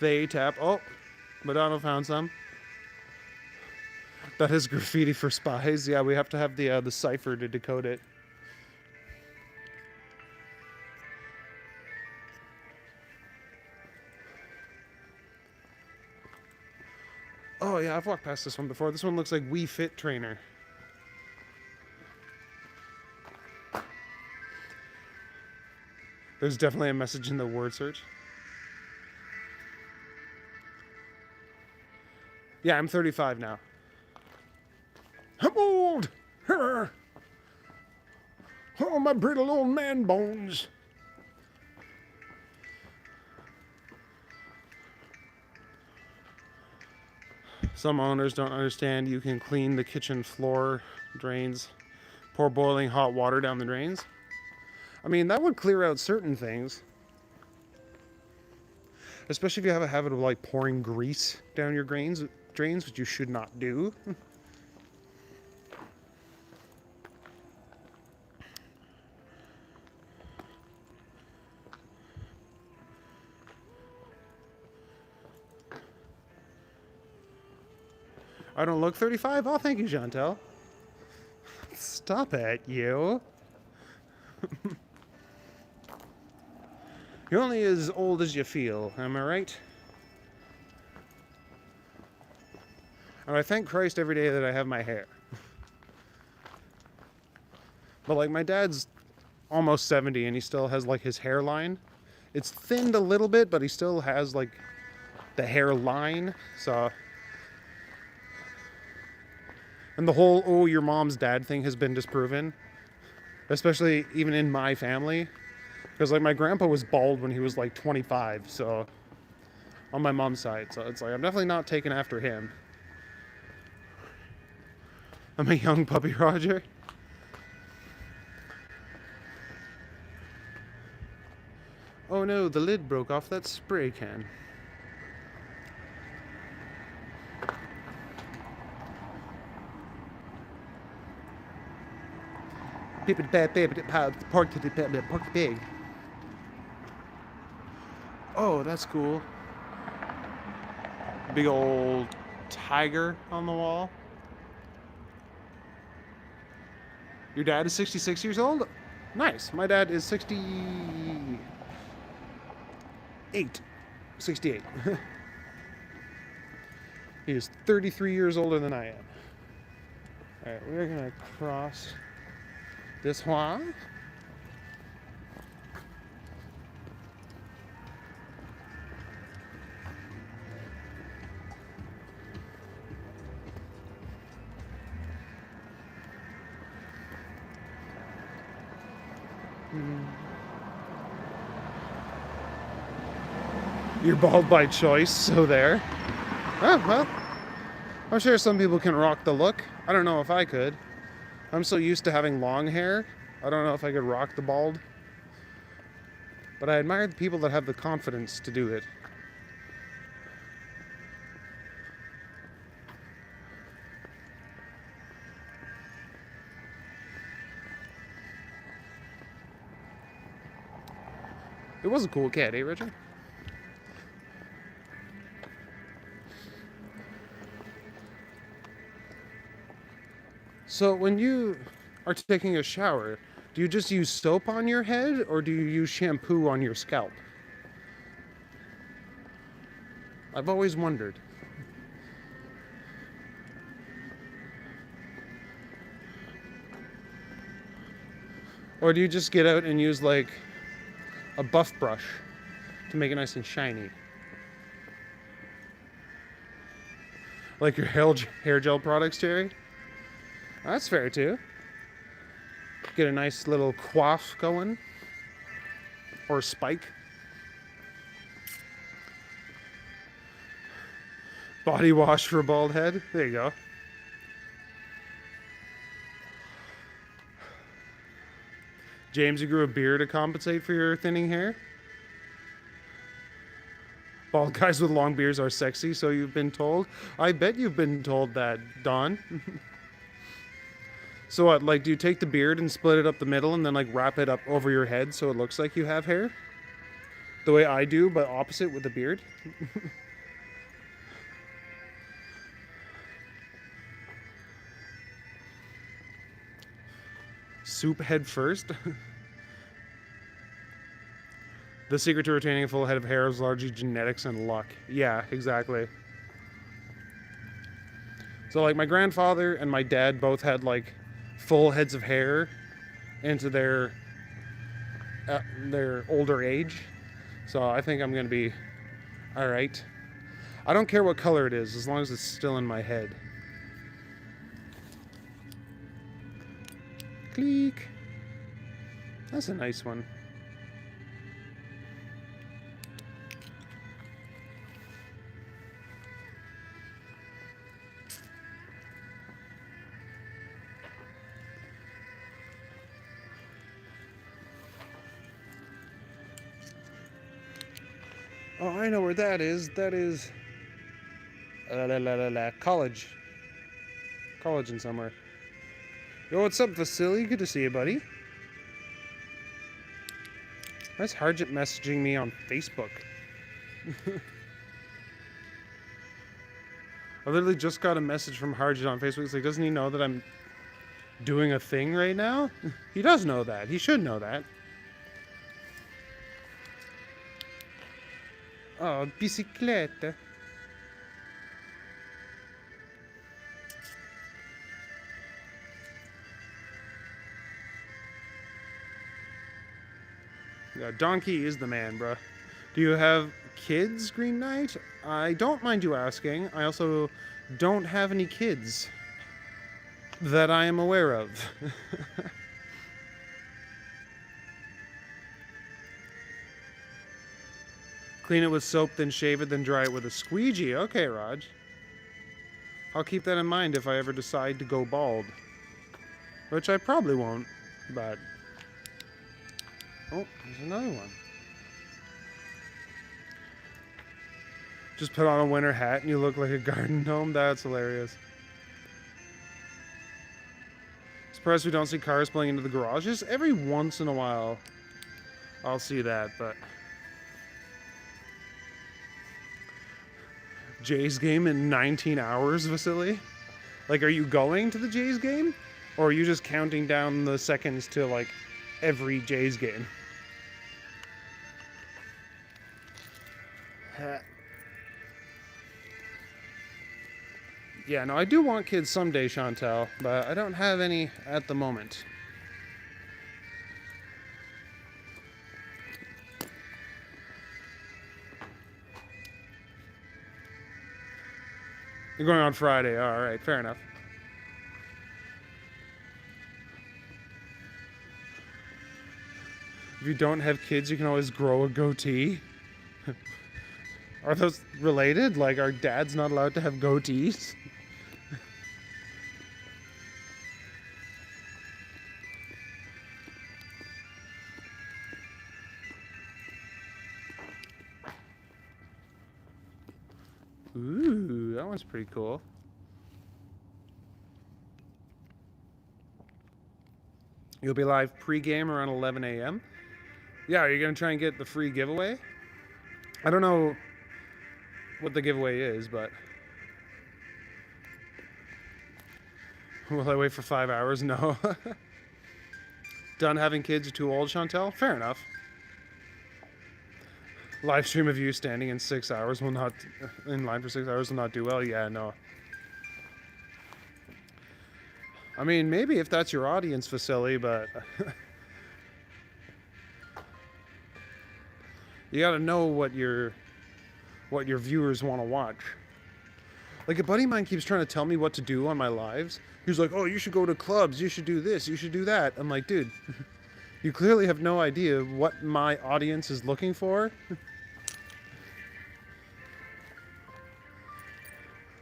They tap. Oh, Madonna found some. That is graffiti for spies. Yeah, we have to have the cipher to decode it. Oh yeah, I've walked past this one before. This one looks like Wii Fit Trainer. There's definitely a message in the word search. Yeah, I'm 35 now. I'm old! Oh, my brittle old man bones. Some owners don't understand you can clean the kitchen floor drains, pour boiling hot water down the drains. I mean, that would clear out certain things. Especially if you have a habit of like pouring grease down your drains, which you should not do. I don't look 35? Oh, thank you, Chantel. Stop it, you. You're only as old as you feel, am I right? And I thank Christ every day that I have my hair. But like my dad's almost 70 and he still has like his hairline. It's thinned a little bit, but he still has like the hairline. So, and the whole "oh, your mom's dad" thing has been disproven, especially even in my family, because like my grandpa was bald when he was like 25. So on my mom's side, so it's like I'm definitely not taking after him. I'm a young puppy Roger. Oh no, the lid broke off that spray can. Pork pig. Oh, that's cool. Big old tiger on the wall. Your dad is 66 years old? Nice. My dad is 68. 68. He is 33 years older than I am. Alright, we're gonna cross this one. You're bald by choice, so there. Oh, well. I'm sure some people can rock the look. I don't know if I could. I'm so used to having long hair. I don't know if I could rock the bald. But I admire the people that have the confidence to do it. It was a cool cat, eh, Richard? So when you are taking a shower, do you just use soap on your head or do you use shampoo on your scalp? I've always wondered. Or do you just get out and use like a buff brush to make it nice and shiny? Like your hair gel products, Jerry? That's fair too. Get a nice little coif going. Or a spike. Body wash for a bald head. There you go. James, you grew a beard to compensate for your thinning hair? Bald guys with long beards are sexy, so you've been told. I bet you've been told that, Don. So what, like, do you take the beard and split it up the middle and then, like, wrap it up over your head so it looks like you have hair? The way I do, but opposite with the beard? Soup head first? The secret to retaining a full head of hair is largely genetics and luck. Yeah, exactly. So, like, my grandfather and my dad both had, like, full heads of hair into their older age. So I think I'm going to be all right. I don't care what color it is, as long as it's still in my head. Click. That's a nice one. Oh, I know where that is. That is college. College in somewhere. Yo, what's up, Vasily? Good to see you, buddy. Why's Harjit messaging me on Facebook? I literally just got a message from Harjit on Facebook. It's like, doesn't he know that I'm doing a thing right now? He does know that. He should know that. Oh, bicicleta. Yeah, Donkey is the man, bruh. Do you have kids, Green Knight? I don't mind you asking. I also don't have any kids that I am aware of. Clean it with soap, then shave it, then dry it with a squeegee. Okay, Raj. I'll keep that in mind if I ever decide to go bald. Which I probably won't, but... Oh, there's another one. Just put on a winter hat and you look like a garden gnome? That's hilarious. Surprised we don't see cars pulling into the garages. Every once in a while, I'll see that, but... Jays game in 19 hours, Vasily? Like, are you going to the Jays game? Or are you just counting down the seconds to, like, every Jays game? Yeah, no, I do want kids someday, Chantel, but I don't have any at the moment. You're going on Friday. All right, fair enough. If you don't have kids, you can always grow a goatee. Are those related? Like, are dads not allowed to have goatees? Ooh, that one's pretty cool. You'll be live pre-game around 11 a.m. Yeah, are you gonna try and get the free giveaway? I don't know what the giveaway is, but will I wait for 5 hours? No. Done having kids, too old, Chantel? Fair enough. Live stream of you standing in 6 hours will not, in line for 6 hours will not do well. Yeah, no. I mean, maybe if that's your audience, Vasily, but you gotta know what your viewers want to watch. Like, a buddy of mine keeps trying to tell me what to do on my lives. He's like, oh, you should go to clubs, you should do this, you should do that. I'm like, dude, you clearly have no idea what my audience is looking for.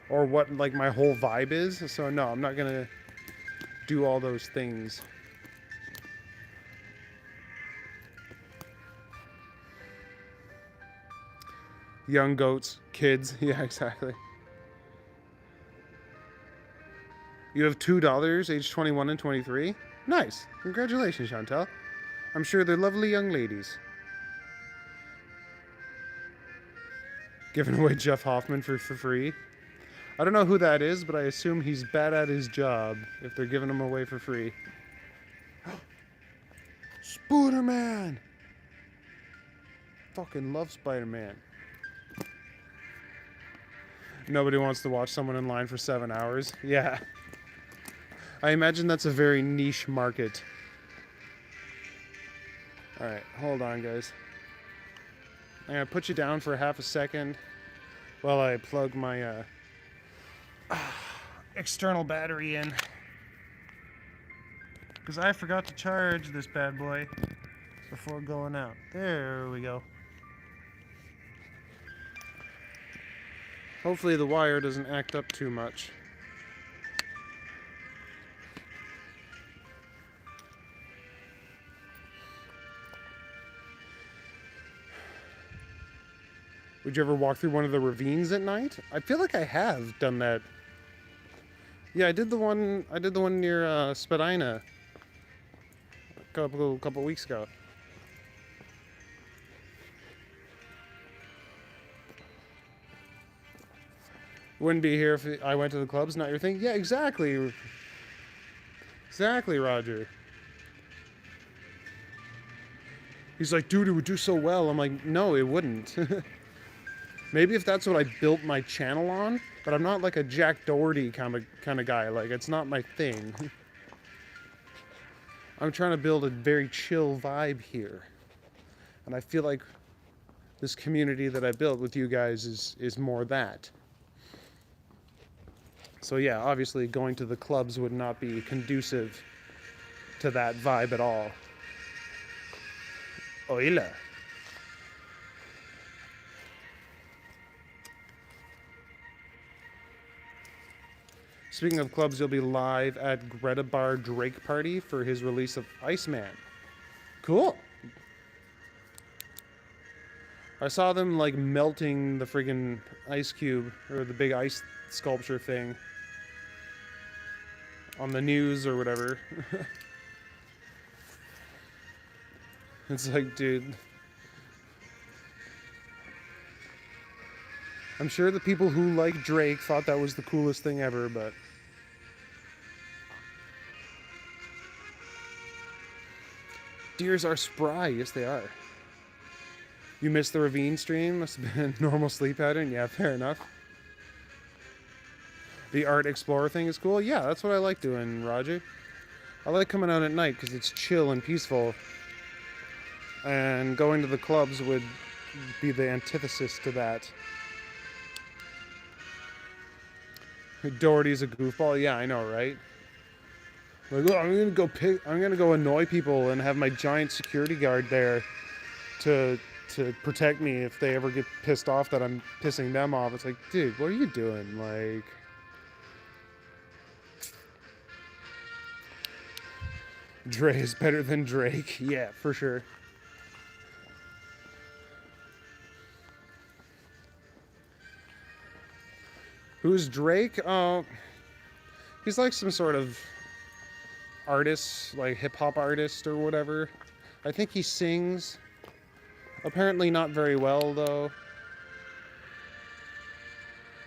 Or what, like, my whole vibe is. So no, I'm not gonna do all those things. Young goats, kids. Yeah, exactly. You have $2, age 21 and 23? Nice. Congratulations, Chantel. I'm sure they're lovely young ladies. Giving away Jeff Hoffman for free. I don't know who that is, but I assume he's bad at his job if they're giving him away for free. Spider-Man! Fucking love Spider-Man. Nobody wants to watch someone in line for 7 hours. Yeah. I imagine that's a very niche market. Alright, hold on, guys. I'm gonna put you down for half a second while I plug my external battery in. Because I forgot to charge this bad boy before going out. There we go. Hopefully the wire doesn't act up too much. Would you ever walk through one of the ravines at night? I feel like I have done that. Yeah, I did the one near Spadina a couple weeks ago. Wouldn't be here if I went to the clubs, not your thing. Yeah, exactly. Exactly, Roger. He's like, dude, it would do so well. I'm like, no, it wouldn't. Maybe if that's what I built my channel on, but I'm not like a Jack Doherty kind of guy. Like, it's not my thing. I'm trying to build a very chill vibe here. And I feel like this community that I built with you guys is more that. So yeah, obviously going to the clubs would not be conducive to that vibe at all. Oila. Speaking of clubs, you'll be live at Greta Bar Drake Party for his release of Iceman. Cool. I saw them like melting the friggin' ice cube or the big ice sculpture thing on the news or whatever. It's like, dude. I'm sure the people who like Drake thought that was the coolest thing ever, but deers are spry. Yes, they are. You missed the ravine stream? Must have been a normal sleep pattern. Yeah, fair enough. The art explorer thing is cool. Yeah, that's what I like doing, Roger. I like coming out at night because it's chill and peaceful. And going to the clubs would be the antithesis to that. Doherty's a goofball. Yeah, I know, right? Like, oh, I'm gonna go annoy people and have my giant security guard there to protect me if they ever get pissed off that I'm pissing them off. It's like, dude, what are you doing? Like, Dre is better than Drake. Yeah, for sure. Who's Drake? He's like some sort of artist, like hip-hop artist or whatever. I think he sings. Apparently not very well, though.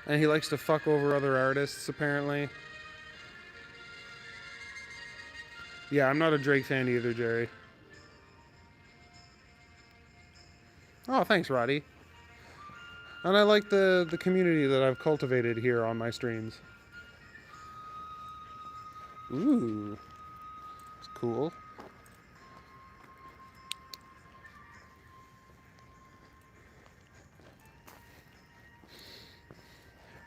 And he likes to fuck over other artists, apparently. Yeah, I'm not a Drake fan either, Jerry. Oh, thanks, Roddy. And I like the community that I've cultivated here on my streams. Ooh. It's cool.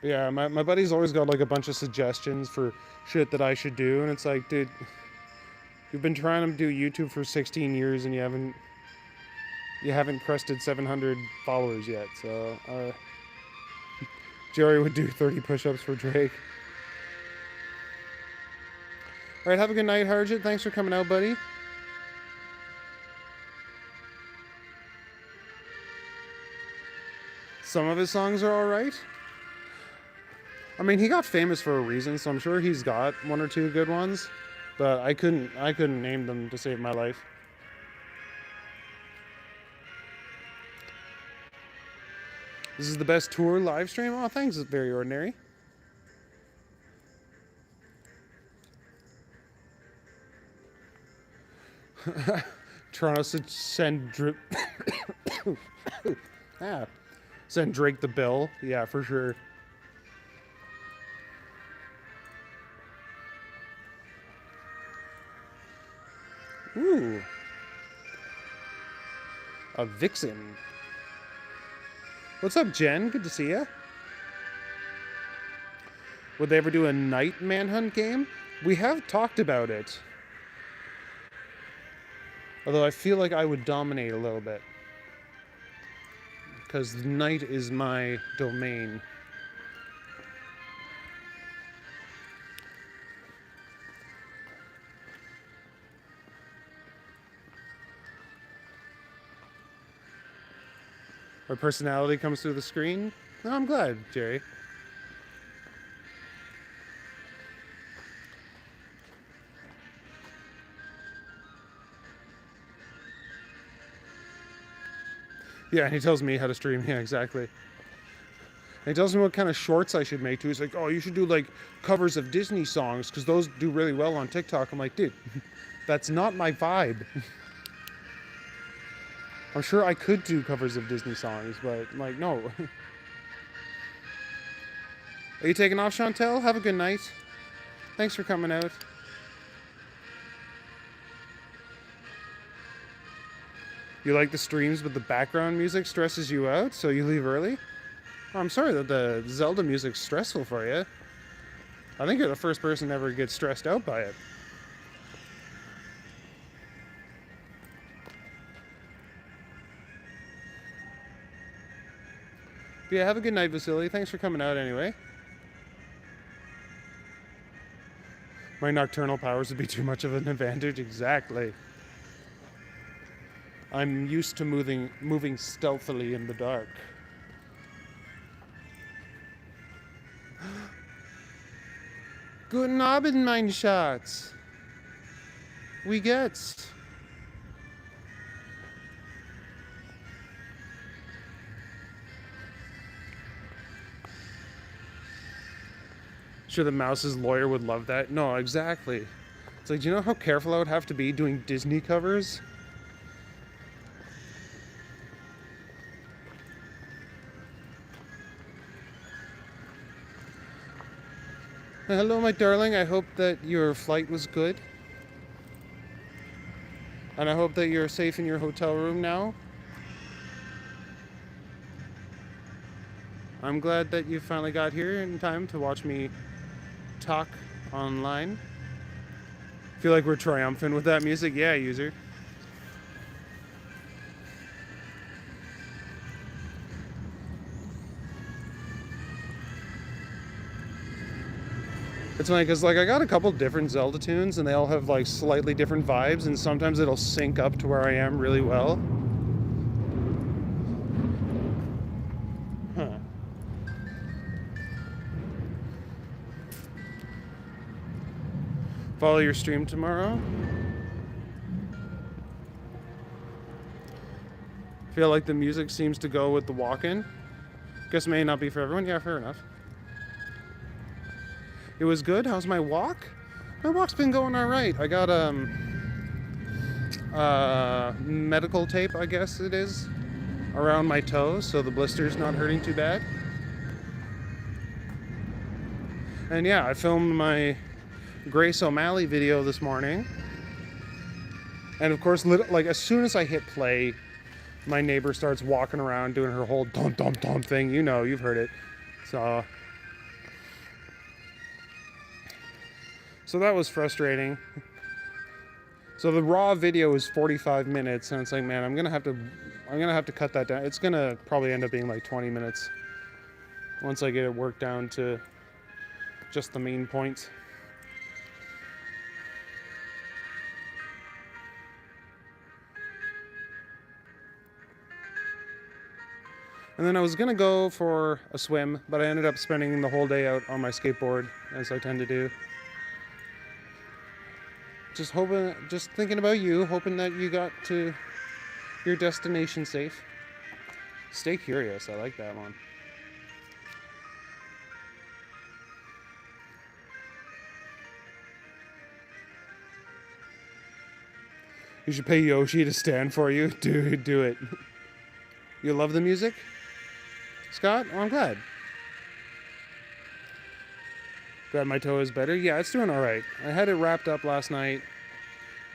Yeah, my buddy's always got like a bunch of suggestions for shit that I should do, and it's like, dude, you've been trying to do YouTube for 16 years and you haven't crested 700 followers yet. So Jerry would do 30 push-ups for Drake. All right, have a good night, Harjit. Thanks for coming out, buddy. Some of his songs are all right. I mean, he got famous for a reason, so I'm sure he's got one or two good ones, but I couldn't name them to save my life. This is the best tour live stream. Oh, thanks. It's very ordinary. Toronto should send send Drake the bill. Yeah, for sure. Ooh. A vixen. What's up, Jen? Good to see ya. Would they ever do a night manhunt game? We have talked about it. Although I feel like I would dominate a little bit. Because night is my domain. My personality comes through the screen. Oh, I'm glad, Jerry. Yeah, and he tells me how to stream. Yeah, exactly. And he tells me what kind of shorts I should make too. He's like, oh, you should do like covers of Disney songs because those do really well on TikTok. I'm like, dude, that's not my vibe. I'm sure I could do covers of Disney songs, but like, no. Are you taking off, Chantel? Have a good night. Thanks for coming out. You like the streams, but the background music stresses you out, so you leave early? Oh, I'm sorry that the Zelda music's stressful for you. I think you're the first person to ever get stressed out by it. But yeah, have a good night, Vasily. Thanks for coming out anyway. My nocturnal powers would be too much of an advantage. Exactly. I'm used to moving stealthily in the dark. Guten Abend, mein Schatz. Wie geht's? Sure, the Mouse's lawyer would love that. No, exactly. It's like, do you know how careful I would have to be doing Disney covers? Hello, my darling. I hope that your flight was good. And I hope that you're safe in your hotel room now. I'm glad that you finally got here in time to watch me talk online. Feel like we're triumphant with that music? Yeah, user. It's funny because like I got a couple different Zelda tunes and they all have like slightly different vibes, and sometimes it'll sync up to where I am really well. Huh. Follow your stream tomorrow. feel like the music seems to go with the walk-in. Guess it may not be for everyone. Yeah, fair enough. It was good. How's my walk? My walk's been going all right. I got medical tape, I guess it is, around my toes, so the blister's not hurting too bad. And yeah, I filmed my Grace O'Malley video this morning. And of course, like as soon as I hit play, my neighbor starts walking around doing her whole dum dum dum thing. You know, you've heard it. So that was frustrating. So the raw video is 45 minutes, and it's like, man, I'm gonna have to cut that down. It's gonna probably end up being like 20 minutes once I get it worked down to just the main points. And then I was gonna go for a swim, but I ended up spending the whole day out on my skateboard, as I tend to do. Just thinking about you, hoping that you got to your destination safe. Stay curious, I like that one. You should pay Yoshi to stand for you. Dude, do it. You love the music? Scott? Oh, I'm glad. Glad my toe is better. Yeah, it's doing all right. I had it wrapped up last night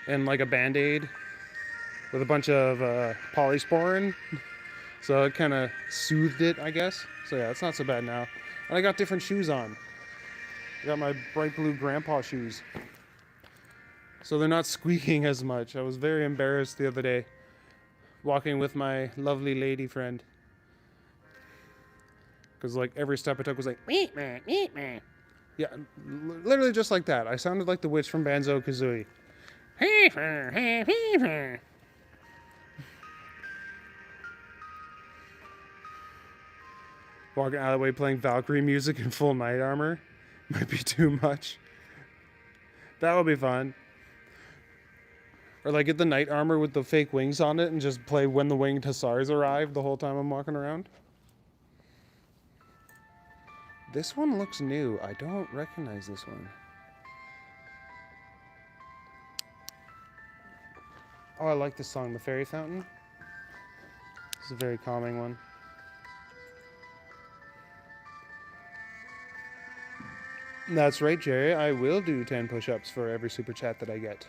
in like a Band-Aid with a bunch of polysporin. So it kind of soothed it, I guess. So yeah, it's not so bad now. And I got different shoes on. I got my bright blue grandpa shoes. So they're not squeaking as much. I was very embarrassed the other day walking with my lovely lady friend. Because like every step I took was like, meet me. Yeah, literally just like that. I sounded like the witch from Banjo-Kazooie. Walking out of the way playing Valkyrie music in full knight armor might be too much. That would be fun. Or like get the knight armor with the fake wings on it and just play When the Winged Hussars Arrive the whole time I'm walking around. This one looks new. I don't recognize this one. Oh, I like this song, The Fairy Fountain. It's a very calming one. That's right, Jerry. I will do 10 push-ups for every super chat that I get.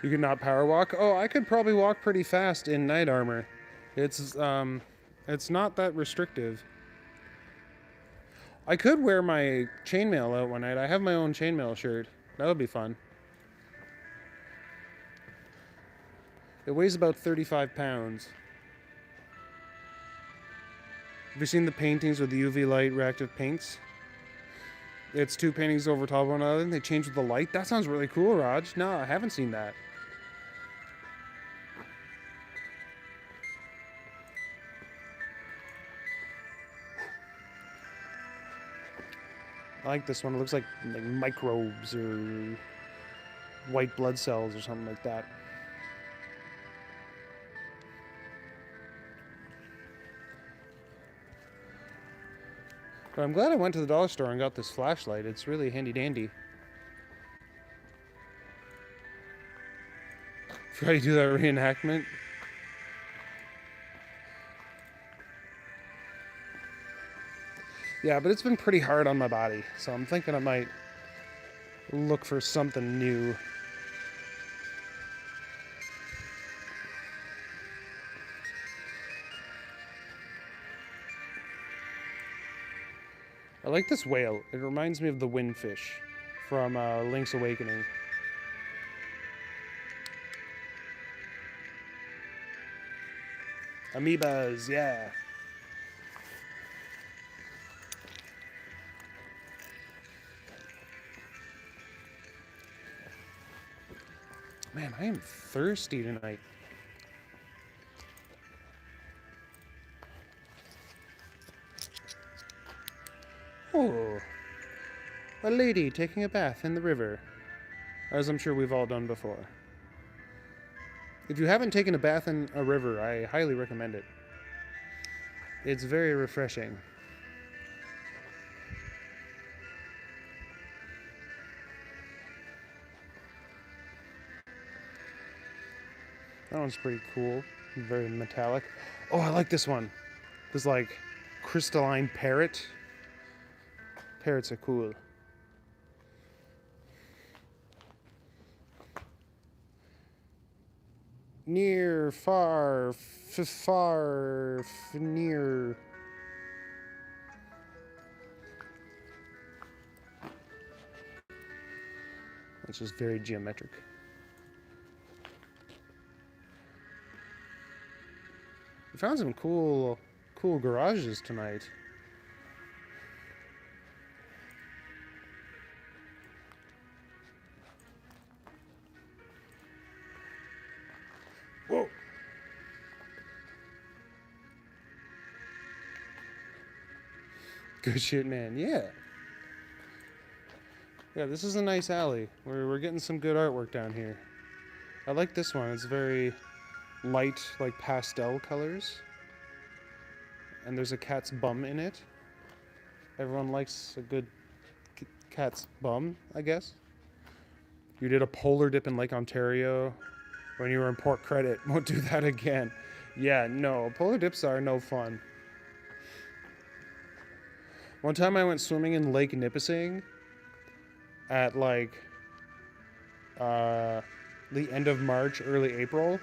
You could not power walk? Oh, I could probably walk pretty fast in knight armor. It's not that restrictive. I could wear my chainmail out one night. I have my own chainmail shirt. That would be fun. It weighs about 35 pounds. Have you seen the paintings with the UV light reactive paints? It's two paintings over top of one another and they change with the light. That sounds really cool, Raj. No, I haven't seen that. I like this one. It looks like microbes or white blood cells or something like that. But I'm glad I went to the dollar store and got this flashlight. It's really handy dandy. Forgot you do that reenactment. Yeah, but it's been pretty hard on my body, so I'm thinking I might look for something new. I like this whale. It reminds me of the windfish from Link's Awakening. Amoebas, yeah. Man, I am thirsty tonight. Oh, a lady taking a bath in the river, as I'm sure we've all done before. If you haven't taken a bath in a river, I highly recommend it. It's very refreshing. That one's pretty cool. Very metallic. Oh, I like this one. This like crystalline parrot. Parrots are cool. Near, far, near. It's just very geometric. We found some cool garages tonight. Whoa. Good shit, man. Yeah. Yeah, this is a nice alley. We're getting some good artwork down here. I like this one. It's very light, like pastel colors. And there's a cat's bum in it. Everyone likes a good cat's bum, I guess. You did a polar dip in Lake Ontario when you were in Port Credit. Won't do that again. Yeah, no. Polar dips are no fun. One time I went swimming in Lake Nipissing at like the end of March, early April.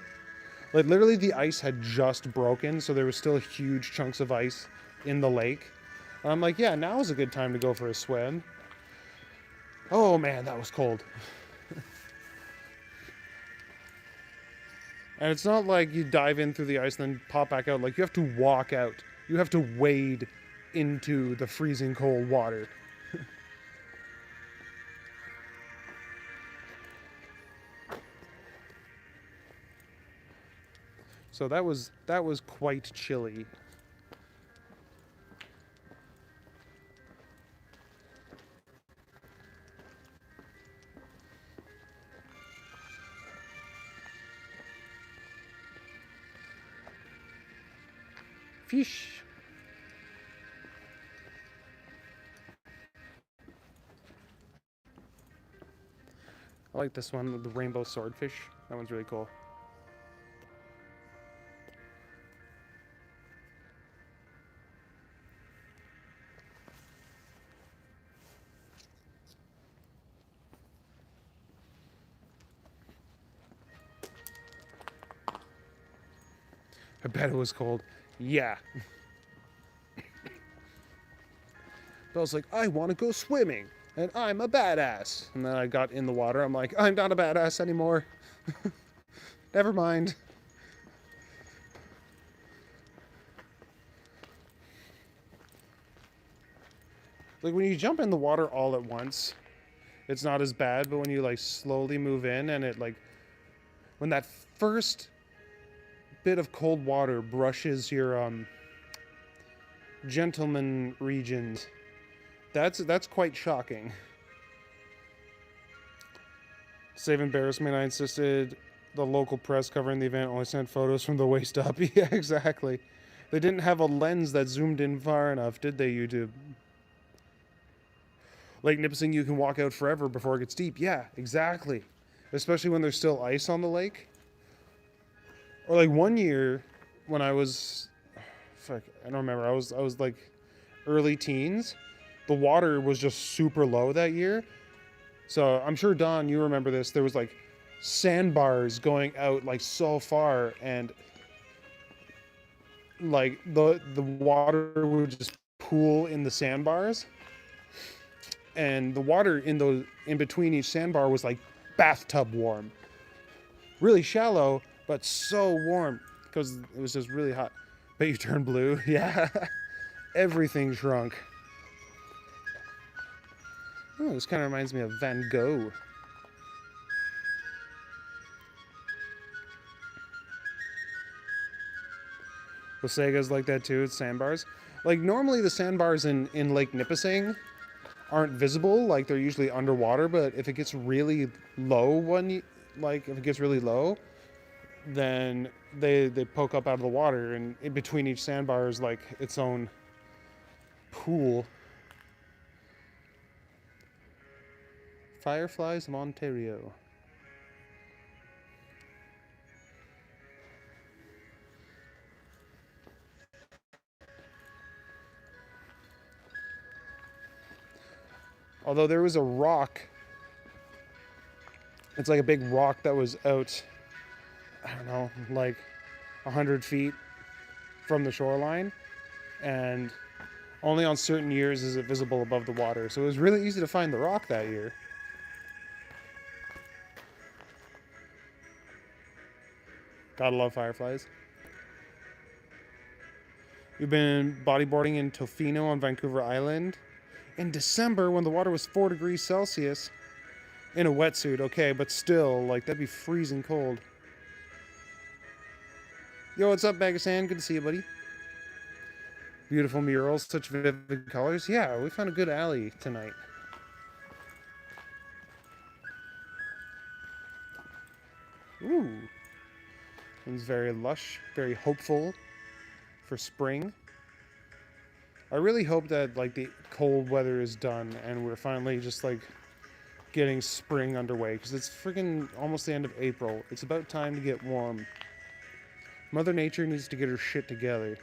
Like literally the ice had just broken, so there was still huge chunks of ice in the lake. And I'm like, yeah, now is a good time to go for a swim. Oh man, that was cold. And it's not like you dive in through the ice and then pop back out. Like you have to walk out. You have to wade into the freezing cold water. So that was quite chilly. Fish. I like this one with the rainbow swordfish. That one's really cool. I bet it was cold. Yeah. Bell's like, I want to go swimming, and I'm a badass. And then I got in the water. I'm like, I'm not a badass anymore. Never mind. Like when you jump in the water all at once, it's not as bad, but when you like slowly move in and it like, when that first bit of cold water brushes your gentleman regions, that's quite shocking. Save embarrassment, I insisted the local press covering the event only sent photos from the waist up. Yeah, exactly. They didn't have a lens that zoomed in far enough, did they, YouTube? Lake Nipissing, you can walk out forever before it gets deep. Yeah, exactly. Especially when there's still ice on the lake. Or like one year when I was, fuck, I don't remember. I was like early teens. The water was just super low that year. So I'm sure Don, you remember this. There was like sandbars going out like so far, and like the water would just pool in the sandbars. And the water in between each sandbar was like bathtub warm. Really shallow, but so warm because it was just really hot. Bet you turned blue. Yeah. Everything shrunk. Oh, this kind of reminds me of Van Gogh. Wasega's like that too. It's sandbars. Like normally the sandbars in Lake Nipissing aren't visible. Like they're usually underwater. But if it gets really low like if it gets really low, then they poke up out of the water, and in between each sandbar is like its own pool. Fireflies of Ontario. Although there was a rock, it's like a big rock that was out, I don't know, like 100 feet from the shoreline, and only on certain years is it visible above the water. So it was really easy to find the rock that year. Gotta love fireflies. We've been bodyboarding in Tofino on Vancouver Island in December when the water was 4 degrees Celsius in a wetsuit. Okay, but still, like, that'd be freezing cold. Yo, what's up, Bag of Sand? Good to see you, buddy. Beautiful murals, such vivid colors. Yeah, we found a good alley tonight. Ooh. It's very lush, very hopeful for spring. I really hope that like the cold weather is done and we're finally just like getting spring underway, because it's freaking almost the end of April. It's about time to get warm. Mother Nature needs to get her shit together.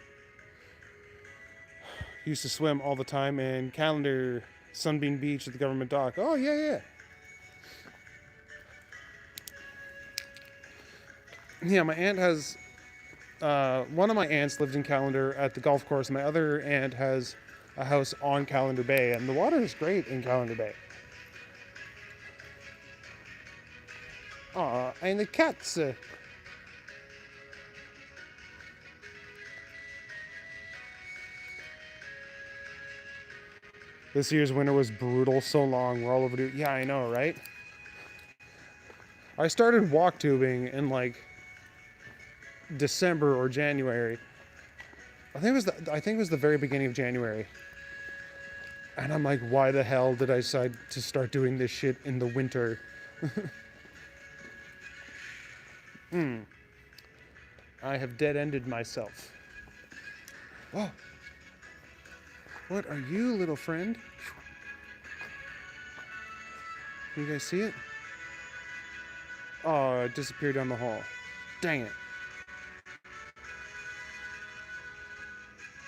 Used to swim all the time in Calendar, Sunbeam Beach at the government dock. Oh, yeah. Yeah, my aunt has... one of my aunts lived in Calendar at the golf course. My other aunt has a house on Calendar Bay, and the water is great in Calendar Bay. Aw, and the cats... This year's winter was brutal, so long. We're all overdue. Yeah, I know, right? I started walk tubing in like December or January. I think it was the very beginning of January. And I'm like, why the hell did I decide to start doing this shit in the winter? I have dead-ended myself. Whoa. What are you, little friend? You guys see it? Oh, it disappeared down the hall. Dang it.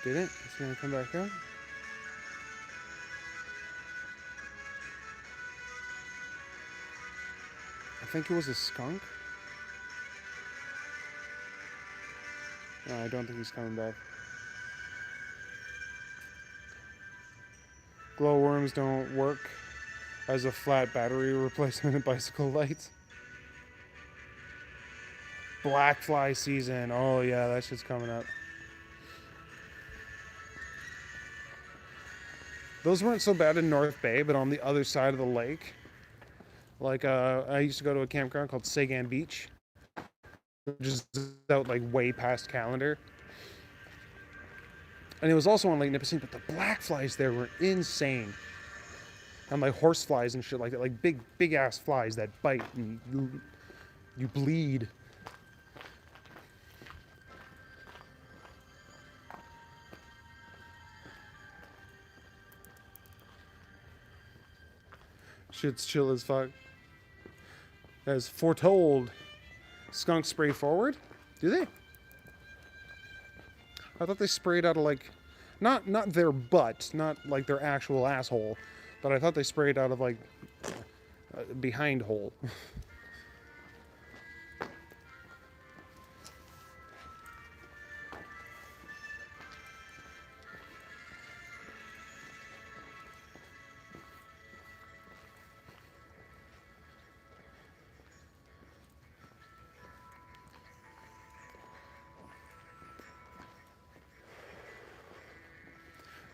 Did it? It's gonna come back up? I think it was a skunk. No, I don't think he's coming back. Glowworms don't work as a flat battery replacement in bicycle lights. Black fly season. Oh yeah, that shit's coming up. Those weren't so bad in North Bay, but on the other side of the lake, like I used to go to a campground called Sagan Beach, which is out like way past Calendar. And it was also on Lake Nipissing, but the black flies there were insane. And like horse flies and shit like that, like big ass flies that bite and you bleed. Shit's chill as fuck. As foretold, skunks spray forward? Do they? I thought they sprayed out of like, not their butt, not like their actual asshole, but I thought they sprayed out of like behind hole.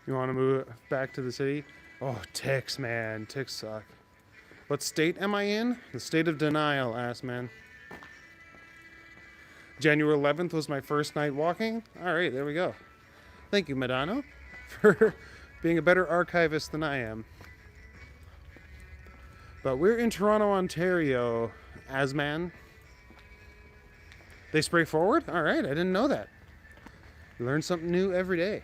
You want to move back to the city? Oh, ticks, man. Ticks suck. What state am I in? The state of denial, ass man. January 11th was my first night walking. All right, there we go. Thank you, Madonna, for being a better archivist than I am. But we're in Toronto, Ontario, Asman. They spray forward? All right, I didn't know that. You learn something new every day.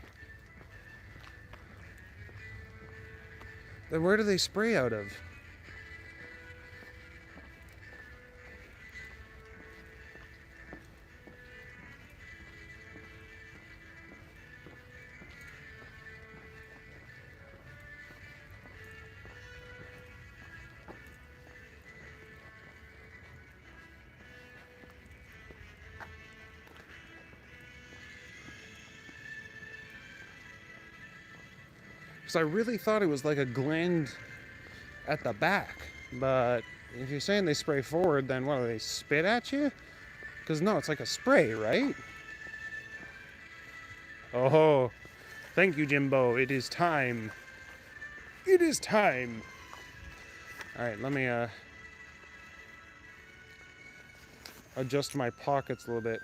Then where do they spray out of? Because I really thought it was like a gland at the back. But if you're saying they spray forward, then what, do they spit at you? Because no, it's like a spray, right? Oh, thank you, Jimbo. It is time. It is time. All right, let me adjust my pockets a little bit.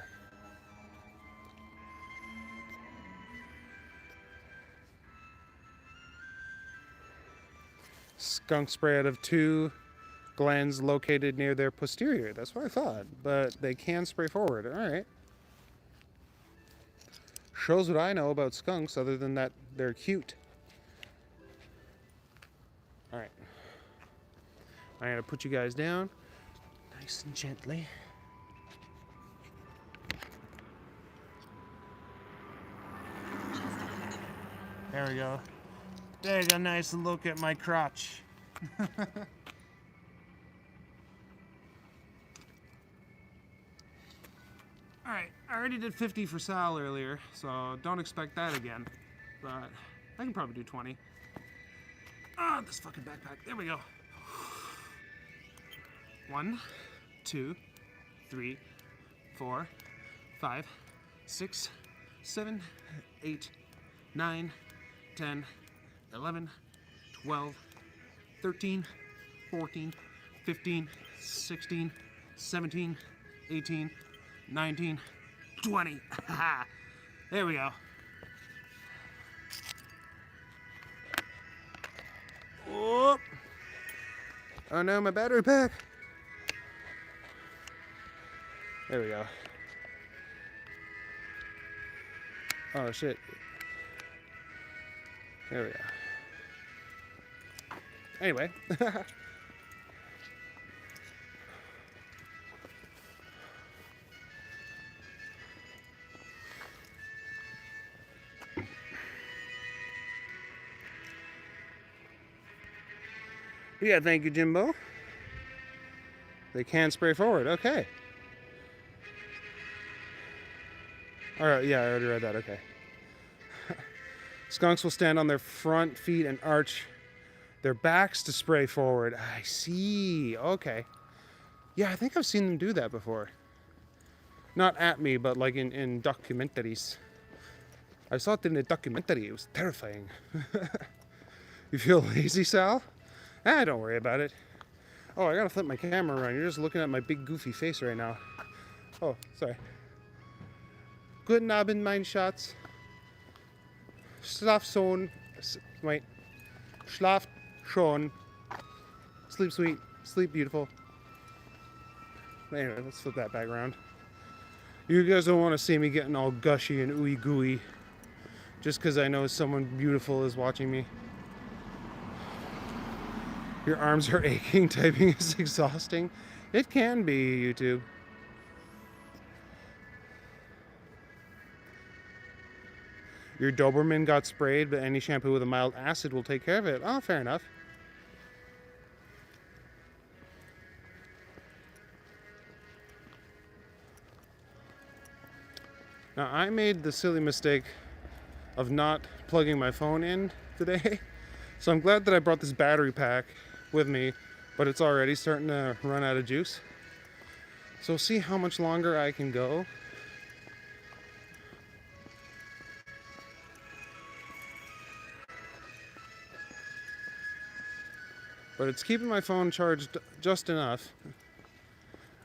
Skunk spray out of 2 glands located near their posterior. That's what I thought, but they can spray forward. All right. Shows what I know about skunks other than that they're cute. All right. I'm going to put you guys down nice and gently. There we go. Take a nice look at my crotch. Alright, I already did 50 for Sal earlier, so don't expect that again. But I can probably do 20. Ah, this fucking backpack. There we go. 1, 2, 3, 4, 5, 6, 7, 8, 9, 10, 11, 12, 13, 14, 15, 16, 17, 18, 19, 20. There we go. Oh, oh no, my battery pack. There we go. Oh shit. There we go. Anyway. Yeah, thank you, Jimbo. They can spray forward. Okay. All right, yeah, I already read that. Okay. Skunks will stand on their front feet and arch their backs to spray forward. I see. Okay. Yeah, I think I've seen them do that before. Not at me, but like in documentaries. I saw it in a documentary. It was terrifying. You feel lazy, Sal? Ah, don't worry about it. Oh, I gotta flip my camera around. You're just looking at my big goofy face right now. Oh, sorry. Guten Abend, mein Schatz. Schlaf schon. Wait. Schlaf schon. Sleep sweet. Sleep beautiful. Anyway, let's flip that back around. You guys don't want to see me getting all gushy and ooey gooey just because I know someone beautiful is watching me. Your arms are aching. Typing is exhausting. It can be, YouTube. Your Doberman got sprayed, but any shampoo with a mild acid will take care of it. Oh, fair enough. Now, I made the silly mistake of not plugging my phone in today. So I'm glad that I brought this battery pack with me, but it's already starting to run out of juice. So see how much longer I can go. But it's keeping my phone charged just enough.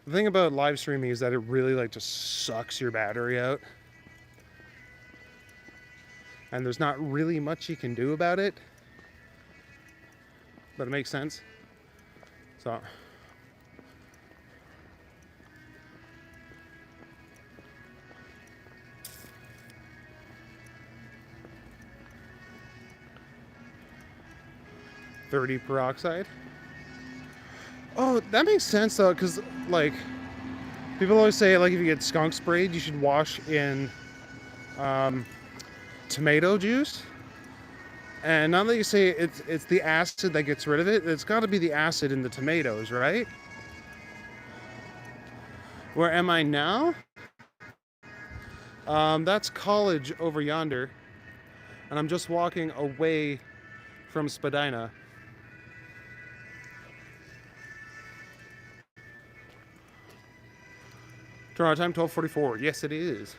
The thing about live streaming is that it really like just sucks your battery out. And there's not really much you can do about it. But it makes sense. So. $30 peroxide. Oh, that makes sense though, because like people always say like if you get skunk sprayed, you should wash in tomato juice. And now that you say it's the acid that gets rid of it, it's got to be the acid in the tomatoes, right? Where am I now? That's college over yonder, and I'm just walking away from Spadina. Toronto time 12:44. Yes, it is.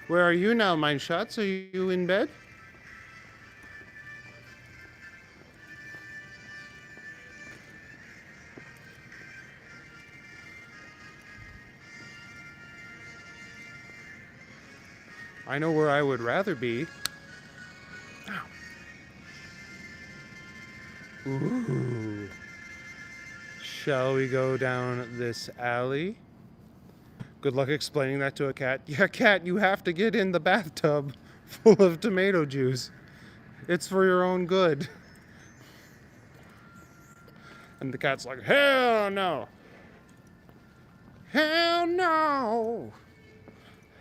Where are you now, Mine Shots? Are you in bed? I know where I would rather be. Ooh. Shall we go down this alley? Good luck explaining that to a cat. Yeah, cat, you have to get in the bathtub full of tomato juice. It's for your own good. And the cat's like, hell no. Hell no.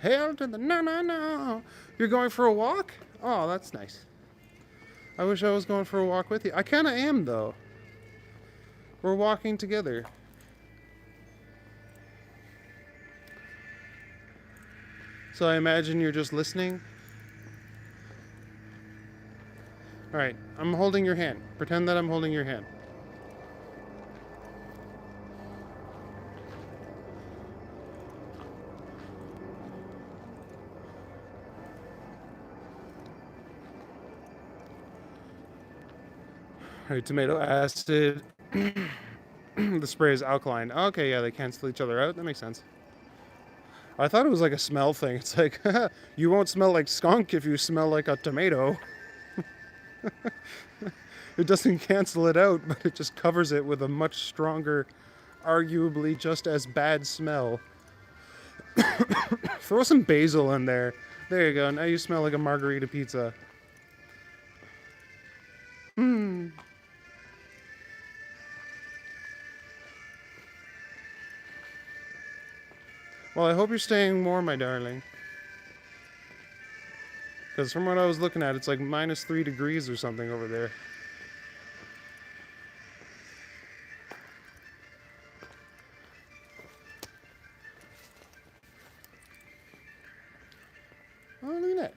Hell to the no. You're going for a walk? Oh, that's nice. I wish I was going for a walk with you. I kind of am, though. We're walking together. So I imagine you're just listening. All right, I'm holding your hand. Pretend that I'm holding your hand. All right, tomato acid. The spray is alkaline. Okay, yeah, they cancel each other out. That makes sense. I thought it was like a smell thing. It's like, you won't smell like skunk if you smell like a tomato. It doesn't cancel it out, but it just covers it with a much stronger, arguably just as bad smell. Throw some basil in there. There you go. Now you smell like a margarita pizza. Well, I hope you're staying warm, my darling. Because from what I was looking at, it's like -3 degrees or something over there. Oh, look at that.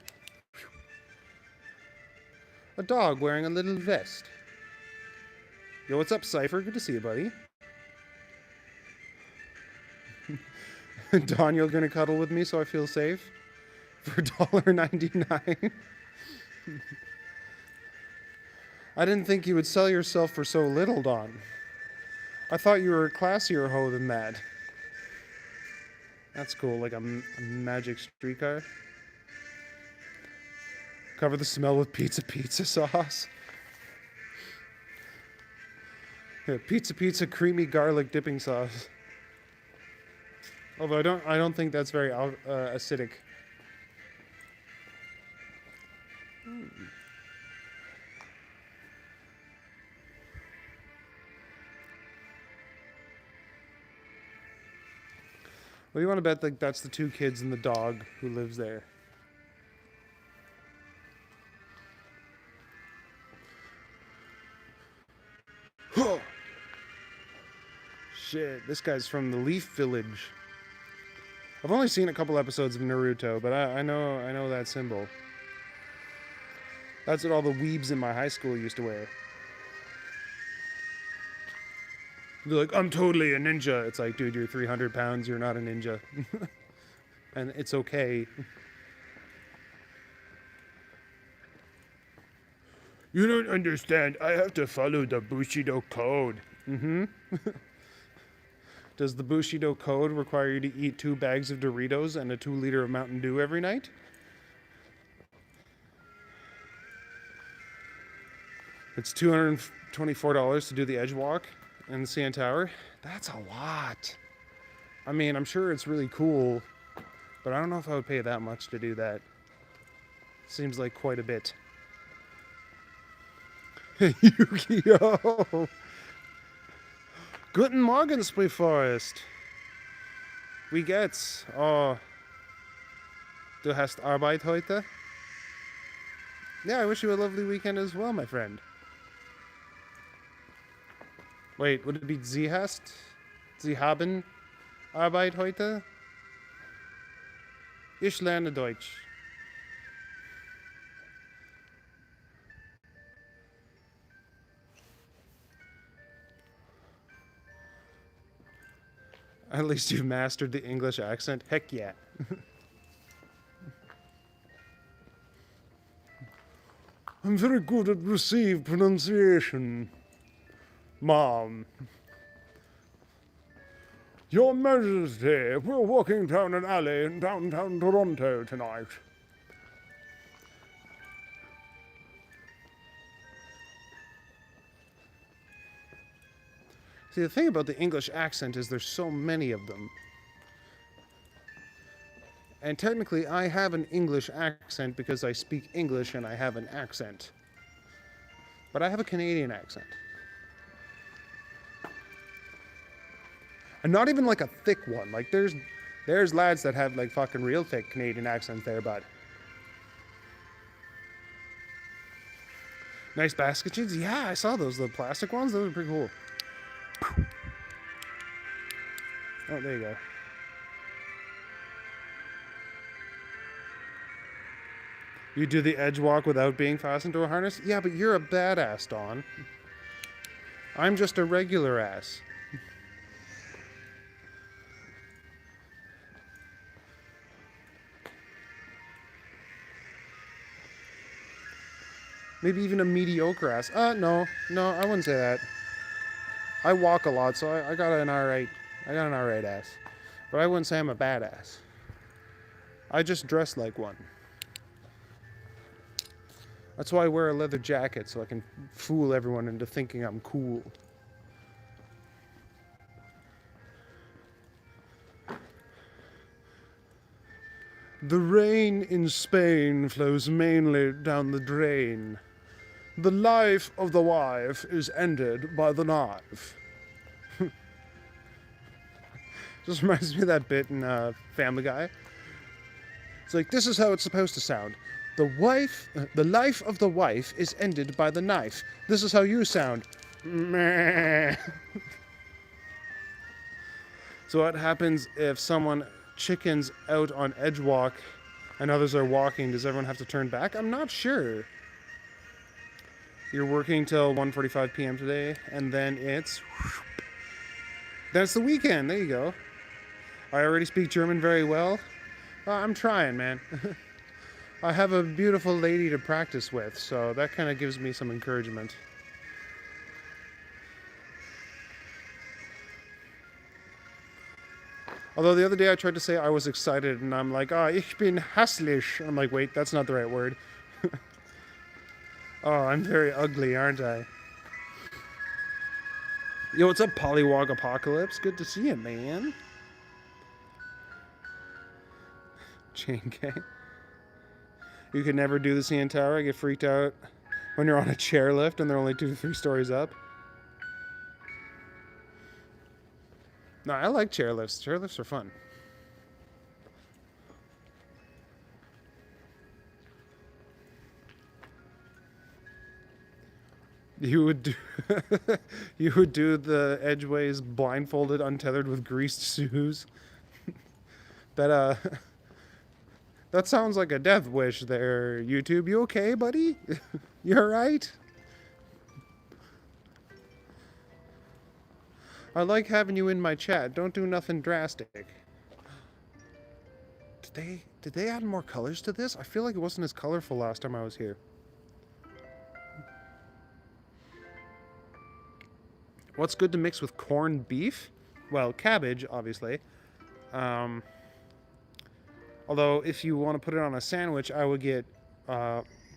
A dog wearing a little vest. Yo, what's up, Cypher? Good to see you, buddy. Don, you're gonna cuddle with me so I feel safe? For $1.99? I didn't think you would sell yourself for so little, Don. I thought you were a classier hoe than that. That's cool, like a magic streetcar. Cover the smell with pizza sauce. Yeah, pizza creamy garlic dipping sauce. Although I don't think that's very acidic. What do you want to bet like that's the 2 kids and the dog who lives there? Shit, this guy's from the Leaf Village. I've only seen a couple episodes of Naruto, but I know that symbol. That's what all the weebs in my high school used to wear. They're like, I'm totally a ninja. It's like, dude, you're 300 pounds. You're not a ninja. And it's okay. You don't understand. I have to follow the Bushido code. Mm-hmm. Does the Bushido code require you to eat 2 bags of Doritos and a 2-liter of Mountain Dew every night? It's $224 to do the edge walk in the CN Tower. That's a lot. I mean, I'm sure it's really cool, but I don't know if I would pay that much to do that. Seems like quite a bit. Yu-Gi-Oh! Guten Morgen, Spreeforest. Wie geht's? Oh, du hast Arbeit heute? Yeah, I wish you a lovely weekend as well, my friend. Wait, would it be Sie hast? Sie haben Arbeit heute? Ich lerne Deutsch. At least you've mastered the English accent. Heck yeah. I'm very good at received pronunciation, Mom. Your Majesty, we're walking down an alley in downtown Toronto tonight. See, the thing about the English accent is there's so many of them. And technically, I have an English accent because I speak English and I have an accent. But I have a Canadian accent. And not even like a thick one. Like there's lads that have like fucking real thick Canadian accents there, bud. Nice basket jeans? Yeah, I saw those. The plastic ones? Those are pretty cool. Oh, there you go. You do the edge walk without being fastened to a harness? Yeah, but you're a badass, Dawn. I'm just a regular ass. Maybe even a mediocre ass. No, I wouldn't say that. I walk a lot, so I got an alright ass. But I wouldn't say I'm a badass. I just dress like one. That's why I wear a leather jacket, so I can fool everyone into thinking I'm cool. The rain in Spain flows mainly down the drain. The life of the wife is ended by the knife. Just reminds me of that bit in Family Guy. It's like, this is how it's supposed to sound. The life of the wife is ended by the knife. This is how you sound. Meh. So what happens if someone chickens out on edge walk and others are walking? Does everyone have to turn back? I'm not sure. You're working till 1:45 p.m. today, and then it's the weekend. There you go. I already speak German very well. I'm trying, man. I have a beautiful lady to practice with, so that kind of gives me some encouragement. Although the other day I tried to say I was excited, and I'm like, ich bin hässlich. I'm like, wait, that's not the right word. Oh, I'm very ugly, aren't I? Yo, what's up, Pollywog Apocalypse? Good to see you, man. Chain gang. You could never do the CN Tower. I get freaked out when you're on a chairlift and they're only 2 to 3 stories up. No, I like chairlifts. Chairlifts are fun. You would do you would do the edgeways blindfolded, untethered with greased shoes. That that sounds like a death wish there, YouTube. You okay, buddy? You alright? I like having you in my chat. Don't do nothing drastic. Did they add more colors to this? I feel like it wasn't as colorful last time I was here. What's good to mix with corned beef? Well, cabbage, obviously. Although, if you want to put it on a sandwich, I would get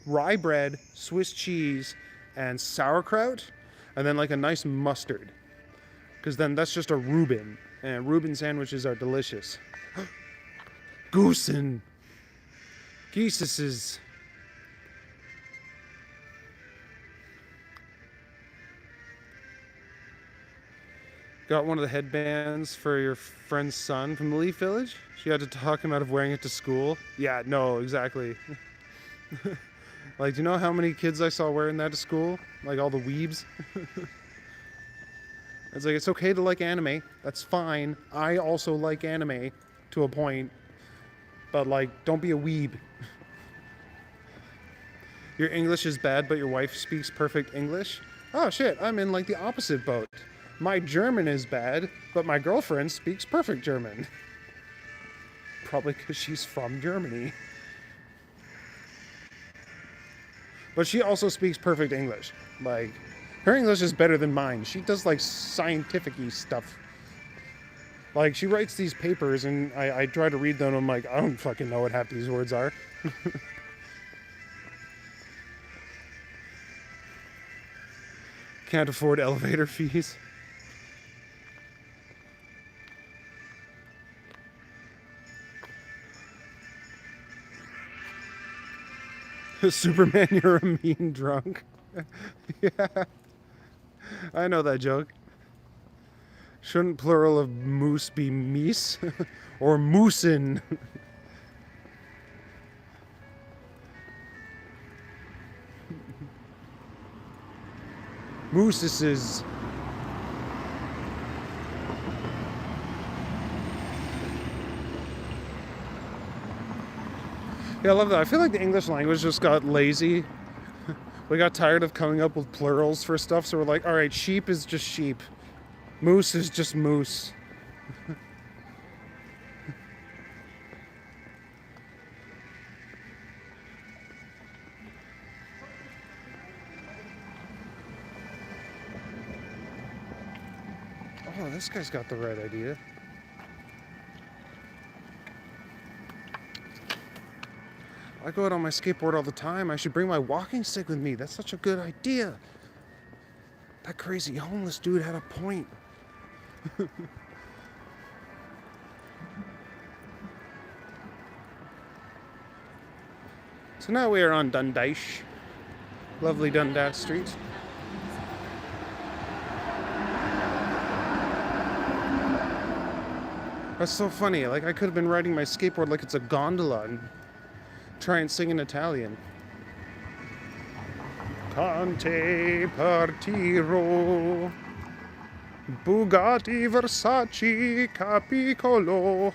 rye bread, Swiss cheese, and sauerkraut, and then like a nice mustard. Because then that's just a Reuben, and Reuben sandwiches are delicious. Goosen. Geeses. Got one of the headbands for your friend's son from the Leaf Village? She had to talk him out of wearing it to school. Yeah, no, exactly. Like, do you know how many kids I saw wearing that to school? Like, all the weebs? It's like, it's okay to like anime. That's fine. I also like anime to a point. But, like, don't be a weeb. Your English is bad, but your wife speaks perfect English? Oh, shit, I'm in, like, the opposite boat. My German is bad, but my girlfriend speaks perfect German. Probably because she's from Germany. But she also speaks perfect English. Like, her English is better than mine. She does, like, scientific-y stuff. Like, she writes these papers, and I try to read them, and I'm like, I don't fucking know what half these words are. Can't afford elevator fees. Superman, you're a mean drunk. Yeah, I know that joke. Shouldn't plural of moose be meese? Or moosin? Mooses. Yeah, I love that. I feel like the English language just got lazy. We got tired of coming up with plurals for stuff, so we're like, alright, sheep is just sheep. Moose is just moose. Oh, this guy's got the right idea. I go out on my skateboard all the time. I should bring my walking stick with me. That's such a good idea. That crazy homeless dude had a point. So now we are on Dundas. Lovely Dundas Street. That's so funny. Like, I could have been riding my skateboard like it's a gondola and try and sing in Italian. Conte partiro, Bugatti Versace Capicolo,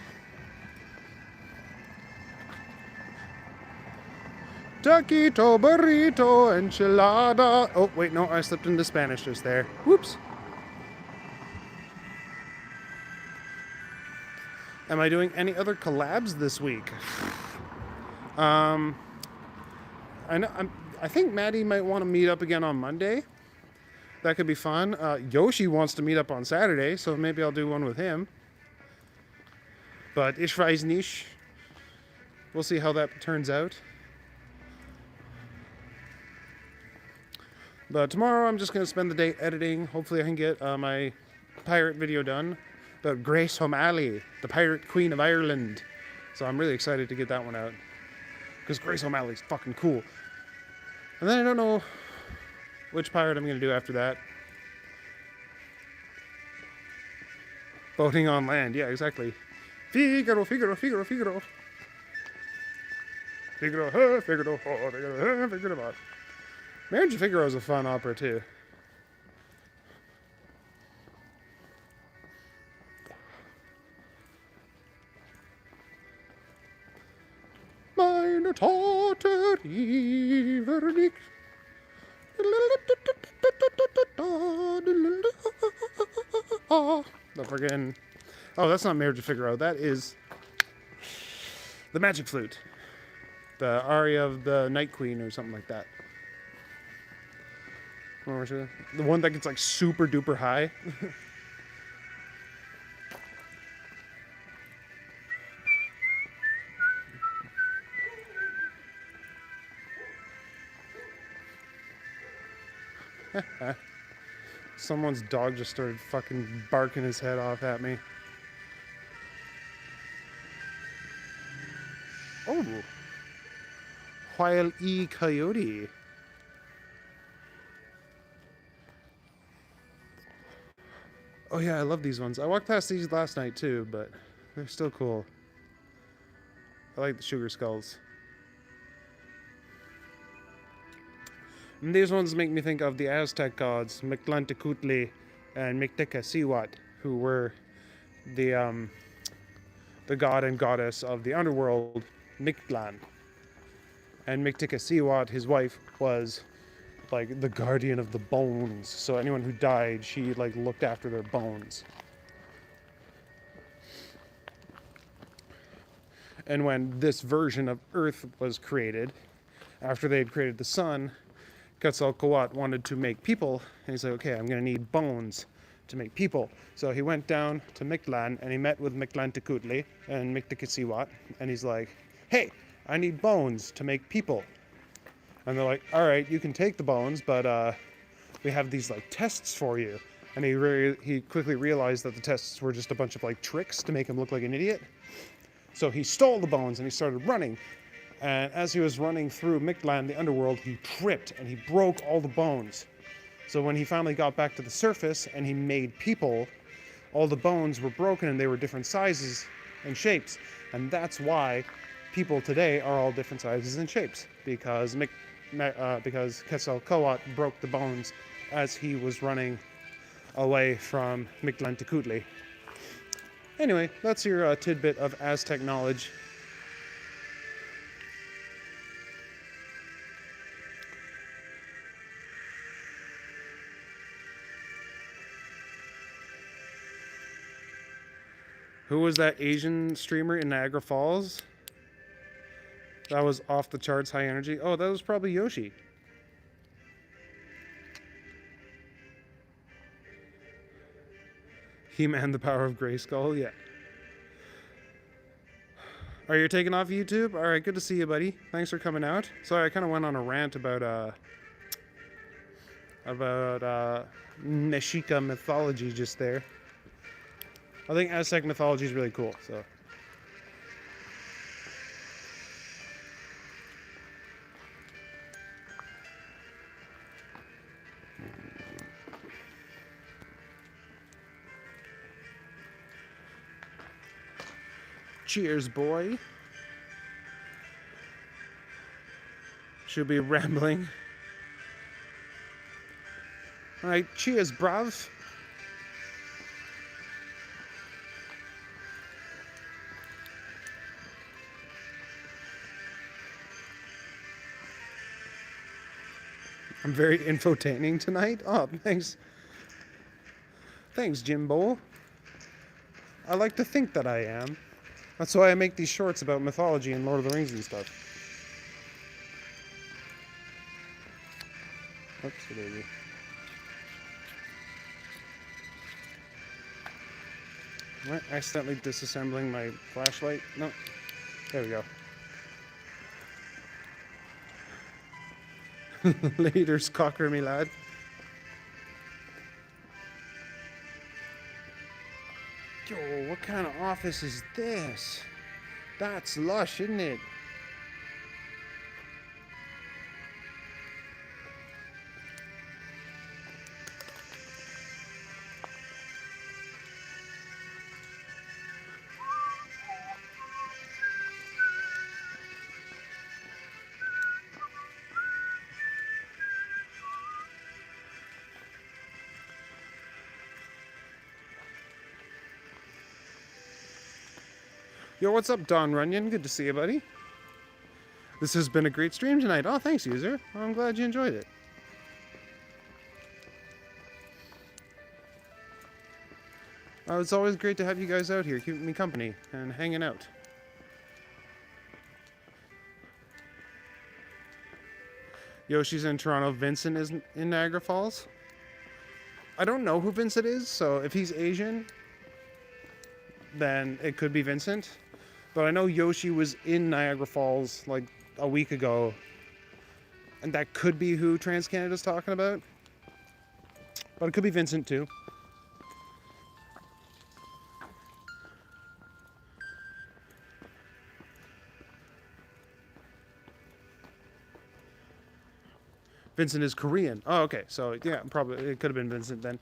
taquito burrito enchilada. Oh wait, no, I slipped into Spanish just there. Whoops. Am I doing any other collabs this week? I know. I think Maddie might want to meet up again on Monday. That could be fun. Yoshi wants to meet up on Saturday, so maybe I'll do one with him. But ich weiß nicht. We'll see how that turns out. But tomorrow I'm just going to spend the day editing. Hopefully I can get my pirate video done. About Grace O'Malley, the pirate queen of Ireland. So I'm really excited to get that one out. Because Grace O'Malley's fucking cool. And then I don't know which pirate I'm going to do after that. Boating on land. Yeah, exactly. Figaro, Figaro, Figaro, Figaro. Figaro, huh, Figaro, oh, Figaro, huh, Figaro. Marriage of Figaro is a fun opera, too. Meine Tochter Ivernik. The friggin'. Oh, that's not Marriage of Figaro. That is the Magic Flute. The aria of the Night Queen or something like that. The one that gets like super duper high. Someone's dog just started fucking barking his head off at me. Oh. Wild E. Coyote. Oh yeah, I love these ones. I walked past these last night too, but they're still cool. I like the sugar skulls. And these ones make me think of the Aztec gods, Mictlantecutli and Mictecasiwat, who were the god and goddess of the underworld, Mictlan. And Mictecasiwat, his wife, was like the guardian of the bones. So anyone who died, she like looked after their bones. And when this version of Earth was created, after they had created the sun, Quetzalcoatl wanted to make people, and he's like, okay, I'm going to need bones to make people. So he went down to Mictlan, and he met with Mictlantecutli and Mictecasiwat, and he's like, hey, I need bones to make people. And they're like, all right, you can take the bones, but we have these like tests for you. And he quickly realized that the tests were just a bunch of like tricks to make him look like an idiot. So he stole the bones and he started running. And as he was running through Mictlan, the underworld, he tripped and he broke all the bones. So when he finally got back to the surface and he made people, all the bones were broken and they were different sizes and shapes. And that's why people today are all different sizes and shapes, because Quetzalcoatl broke the bones as he was running away from Mictlantecutli. Anyway, that's your tidbit of Aztec knowledge. Who was that Asian streamer in Niagara Falls? That was off the charts high energy. Oh, that was probably Yoshi. He-Man, the Power of Grayskull, yeah. Are you taking off YouTube? All right, good to see you, buddy. Thanks for coming out. Sorry, I kind of went on a rant about Mexica mythology just there. I think Aztec mythology is really cool, so. Cheers, boy. Should be rambling. All right, cheers, bruv. I'm very infotaining tonight. Oh, thanks. Thanks, Jimbo. I like to think that I am. That's why I make these shorts about mythology and Lord of the Rings and stuff. Oops, baby. Am I accidentally disassembling my flashlight? No. There we go. Later's cocker, me lad. Yo, what kind of office is this? That's lush, isn't it? Yo, what's up, Don Runyon? Good to see you, buddy. This has been a great stream tonight. Oh, thanks, user. I'm glad you enjoyed it. It's always great to have you guys out here, keeping me company and hanging out. Yoshi's in Toronto. Vincent is in Niagara Falls. I don't know who Vincent is, so if he's Asian, then it could be Vincent. But I know Yoshi was in Niagara Falls like a week ago, and that could be who TransCanada's talking about. But it could be Vincent too. Vincent is Korean. Oh, okay. So yeah, probably it could have been Vincent then.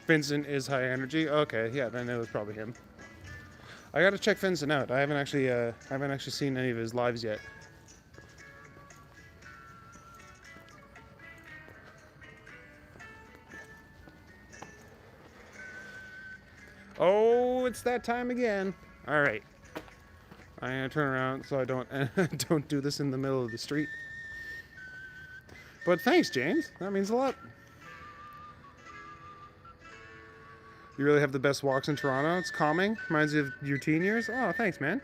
Vincent is high energy. Okay, yeah, then it was probably him. I gotta check Vincent out. I haven't actually seen any of his lives yet. Oh, it's that time again. All right, I'm gonna turn around so I don't do this in the middle of the street. But thanks, James. That means a lot. You really have the best walks in Toronto. It's calming. Reminds you of your teen years. Oh, thanks, man.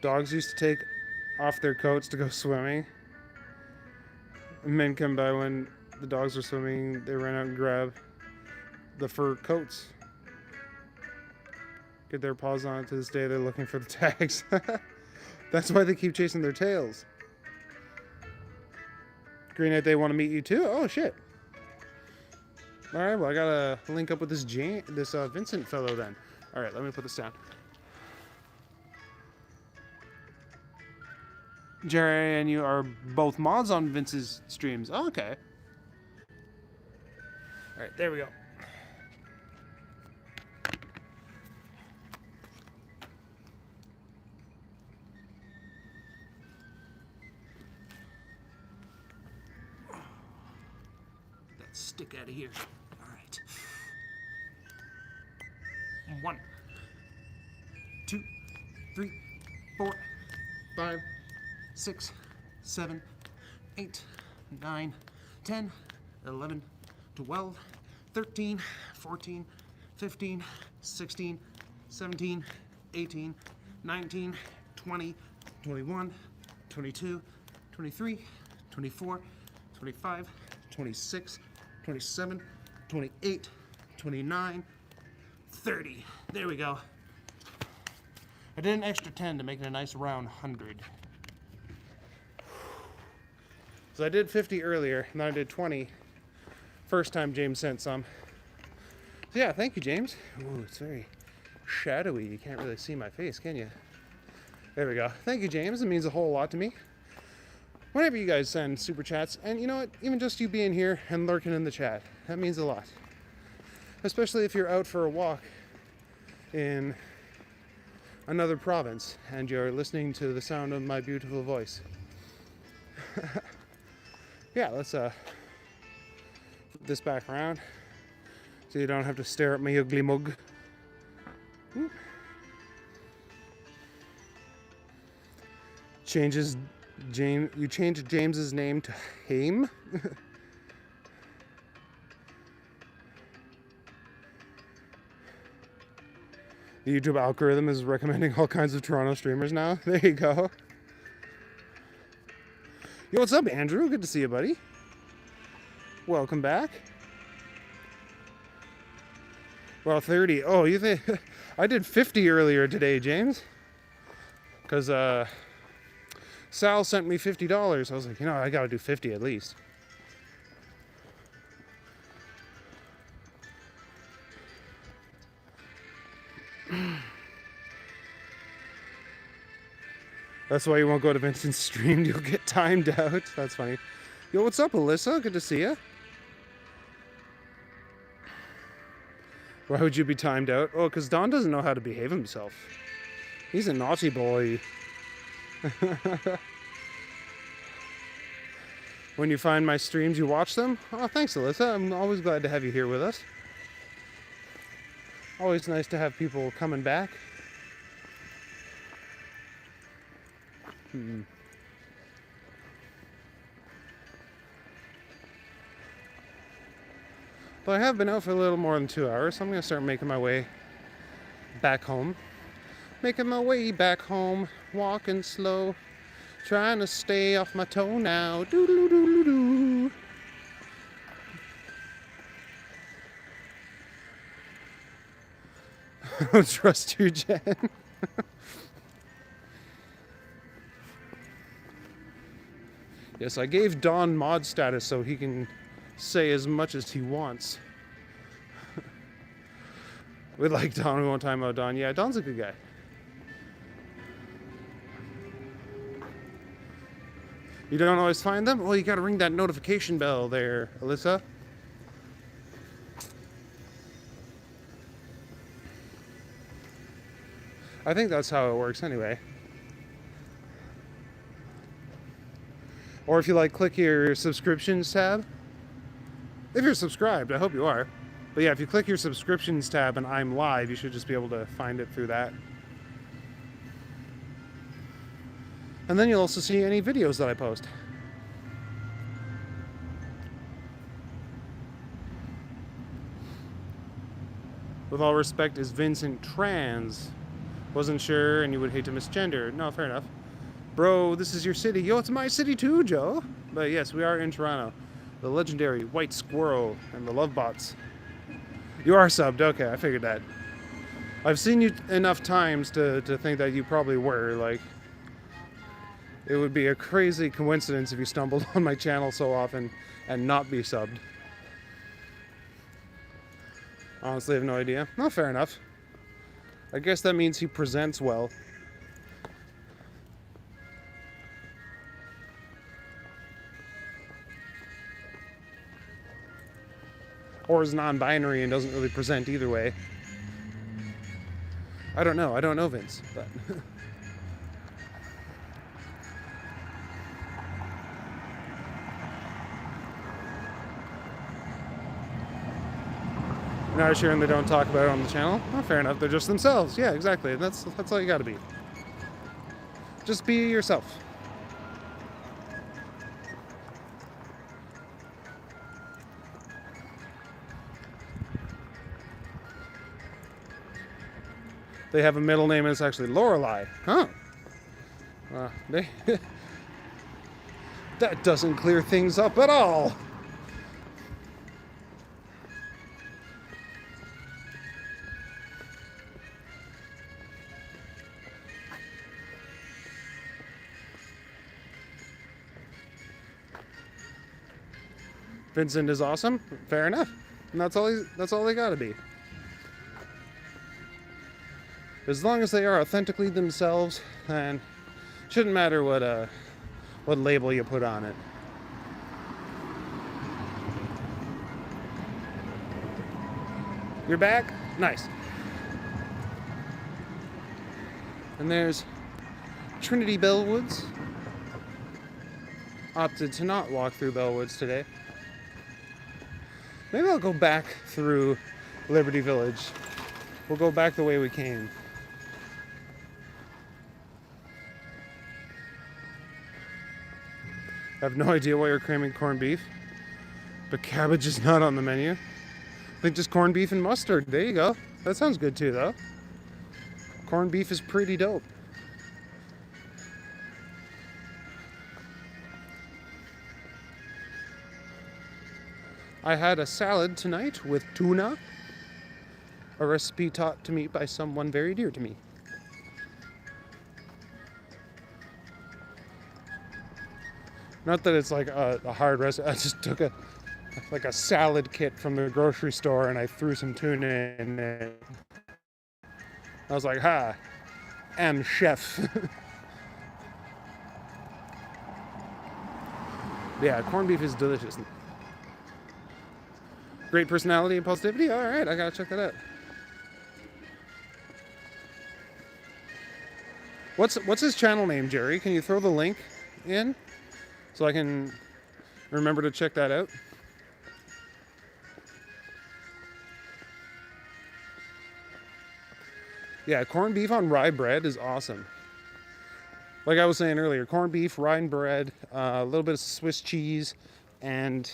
Dogs used to take off their coats to go swimming. Men come by when the dogs were swimming. They ran out and grabbed the fur coats. Get their paws on it. To this day, they're looking for the tags. That's why they keep chasing their tails. Green Knight, they want to meet you too? Oh, shit. All right, well, I gotta link up with this Vincent fellow then. All right, let me put this down. Jerry and you are both mods on Vince's streams. Oh, okay. All right, there we go. That stick out of here. All right. 1, 2, 3, 4, 5, 6, 7, 8, 9, 10, 11, 12, 13, 14, 15, 16, 17, 18, 19, 20, 21, 22, 23, 24, 25, 26, 27, 28, 29, 30. There we go. I did an extra 10 to make it a nice round 100. So I did 50 earlier, and then I did 20. First time James sent some. So yeah, thank you, James. Ooh, it's very shadowy. You can't really see my face, can you? There we go. Thank you, James. It means a whole lot to me. Whenever you guys send super chats, and you know what, even just you being here and lurking in the chat, that means a lot. Especially if you're out for a walk in another province and you're listening to the sound of my beautiful voice. Yeah, let's flip this back around so you don't have to stare at my ugly mug. Ooh. You changed James's name to Haim? The YouTube algorithm is recommending all kinds of Toronto streamers now. There you go. Yo, what's up, Andrew? Good to see you, buddy. Welcome back. Well, 30. Oh, you think... I did 50 earlier today, James. Because, Sal sent me $50. I was like, you know, I gotta do 50 at least. That's why you won't go to Vincent's stream. You'll get timed out. That's funny. Yo, what's up, Alyssa? Good to see you. Why would you be timed out? Oh, because Don doesn't know how to behave himself. He's a naughty boy. When you find my streams, you watch them? Oh, thanks, Alyssa. I'm always glad to have you here with us. Always nice to have people coming back. But I have been out for a little more than 2 hours, so I'm going to start making my way back home. Making my way back home, walking slow, trying to stay off my toe now. Doo-doo-doo-doo-doo. I don't trust you, Jen. Yes, I gave Don mod status so he can say as much as he wants. We like Don, we won't time out Don. Yeah, Don's a good guy. You don't always find them? Well, you gotta ring that notification bell there, Alyssa. I think that's how it works anyway. Or if you like, click your subscriptions tab. If you're subscribed, I hope you are. But yeah, if you click your subscriptions tab and I'm live, you should just be able to find it through that. And then you'll also see any videos that I post. With all respect, is Vincent trans? Wasn't sure and you would hate to misgender. No, fair enough. Bro, this is your city. Yo, it's my city too, Joe. But yes, we are in Toronto. The legendary White Squirrel and the Lovebots. You are subbed. Okay, I figured that. I've seen you enough times to think that you probably were. Like, it would be a crazy coincidence if you stumbled on my channel so often and not be subbed. Honestly, I have no idea. No, fair enough. I guess that means he presents well. Or is non-binary and doesn't really present either way. I don't know Vince, but not sure and they don't talk about it on the channel. Oh, fair enough, they're just themselves. Yeah, exactly. That's all you gotta be. Just be yourself. They have a middle name and it's actually Lorelei. Huh. That doesn't clear things up at all. Vincent is awesome. Fair enough. And that's all they gotta be. As long as they are authentically themselves, then it shouldn't matter what label you put on it. You're back? Nice. And there's Trinity Bellwoods. Opted to not walk through Bellwoods today. Maybe I'll go back through Liberty Village. We'll go back the way we came. I have no idea why you're cramming corned beef, but cabbage is not on the menu. I think just corned beef and mustard. There you go. That sounds good too, though. Corned beef is pretty dope. I had a salad tonight with tuna, a recipe taught to me by someone very dear to me. Not that it's like a hard recipe. I just took a salad kit from the grocery store and I threw some tuna in it. I was like, ha, am chef. Yeah, corned beef is delicious. Great personality and positivity. All right, I gotta check that out. What's his channel name, Jerry? Can you throw the link in so I can remember to check that out? Yeah, corned beef on rye bread is awesome. Like I was saying earlier, corned beef, rye bread, a little bit of Swiss cheese, and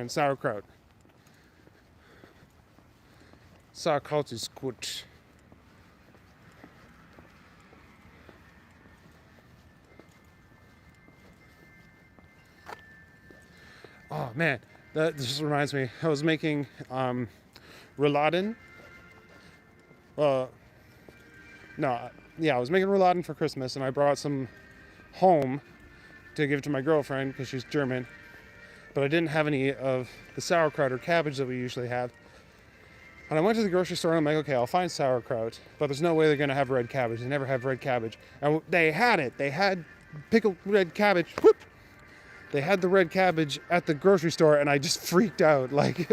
sauerkraut. Sauerkraut is good. Oh man, that just reminds me. I was making rouladen. Uh, no, yeah, I was making rouladen for Christmas, and I brought some home to give to my girlfriend because she's German. But I didn't have any of the sauerkraut or cabbage that we usually have. And I went to the grocery store and I'm like, okay, I'll find sauerkraut, but there's no way they're gonna have red cabbage. They never have red cabbage. And they had it. They had pickled red cabbage. Whoop! They had the red cabbage at the grocery store, and I just freaked out. Like,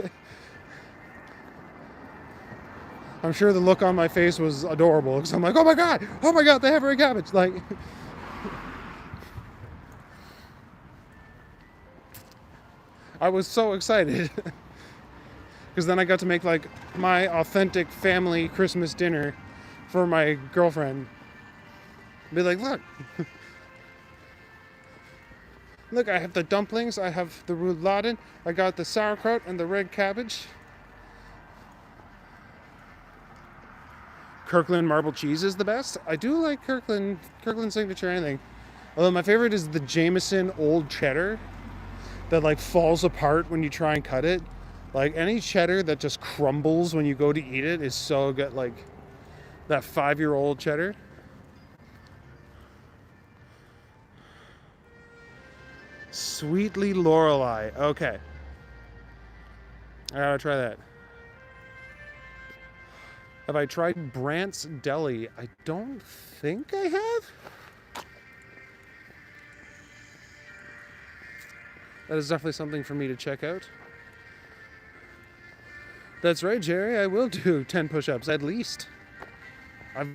I'm sure the look on my face was adorable because I'm like, oh my god, they have red cabbage. Like, I was so excited because then I got to make like my authentic family Christmas dinner for my girlfriend. Be like, look. Look, I have the dumplings, I have the rouladen, I got the sauerkraut and the red cabbage. Kirkland marble cheese is the best. I do like Kirkland signature anything. Although my favorite is the Jameson old cheddar that like falls apart when you try and cut it. Like any cheddar that just crumbles when you go to eat it is so good. Like that 5-year-old cheddar. Sweetly Lorelei. Okay. I gotta try that. Have I tried Brant's Deli? I don't think I have. That is definitely something for me to check out. That's right, Jerry. I will do 10 push-ups at least. I've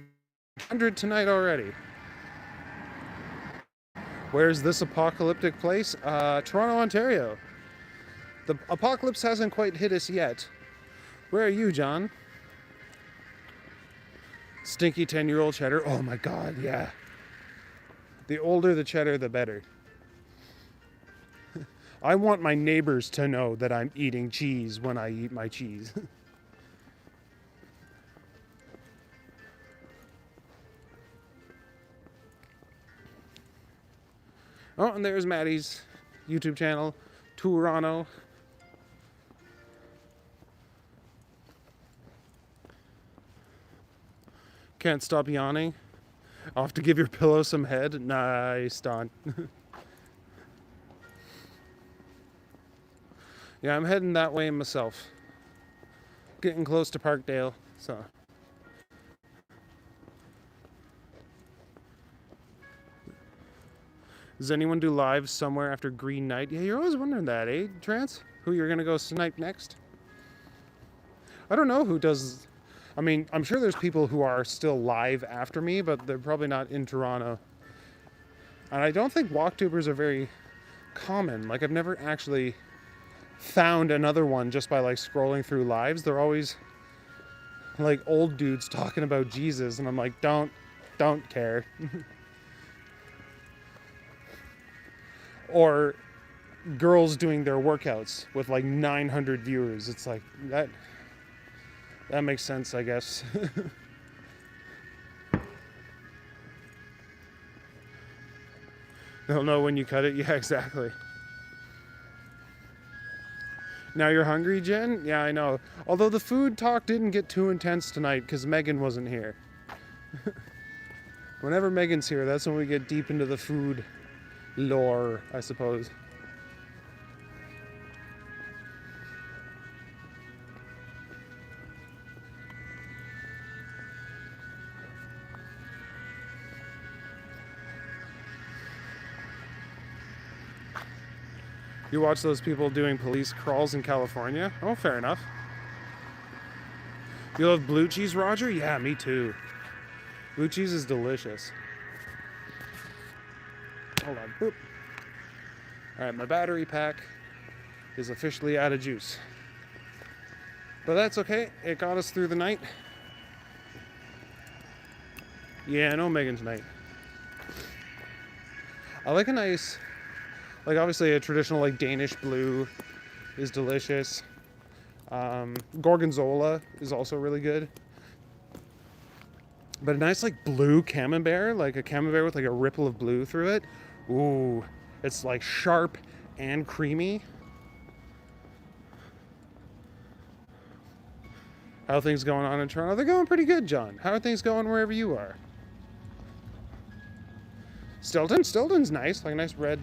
100 tonight already. Where's this apocalyptic place? Toronto, Ontario. The apocalypse hasn't quite hit us yet. Where are you, John? Stinky 10-year-old cheddar. Oh my god, yeah. The older the cheddar, the better. I want my neighbors to know that I'm eating cheese when I eat my cheese. Oh, and there's Maddie's YouTube channel, Toronto. Can't stop yawning. I'll have to give your pillow some head. Nice, Don. Yeah, I'm heading that way myself. Getting close to Parkdale, so. Does anyone do lives somewhere after Green Night? Yeah, you're always wondering that, eh, Trance? Who you're gonna go snipe next? I don't know who does. I mean, I'm sure there's people who are still live after me, but they're probably not in Toronto. And I don't think walktubers are very common. Like, I've never actually found another one just by like scrolling through lives. They're always like old dudes talking about Jesus, and I'm like, don't care. Or girls doing their workouts with like 900 viewers. It's like that makes sense, I guess. They'll know when you cut it. Yeah, exactly. Now you're hungry, Jen? Yeah, I know. Although the food talk didn't get too intense tonight because Megan wasn't here. Whenever Megan's here, that's when we get deep into the food lore, I suppose. You watch those people doing police crawls in California? Oh, fair enough. You love blue cheese, Roger? Yeah, me too. Blue cheese is delicious. Hold on. Boop. Alright, my battery pack is officially out of juice. But that's okay. It got us through the night. Yeah, no Megan tonight. I like a nice, like obviously a traditional like Danish blue is delicious. Gorgonzola is also really good. But a nice like blue camembert, like a camembert with like a ripple of blue through it. Ooh, it's like sharp and creamy. How are things going on in Toronto? They're going pretty good, John. How are things going wherever you are? Stilton? Stilton's nice, like a nice red.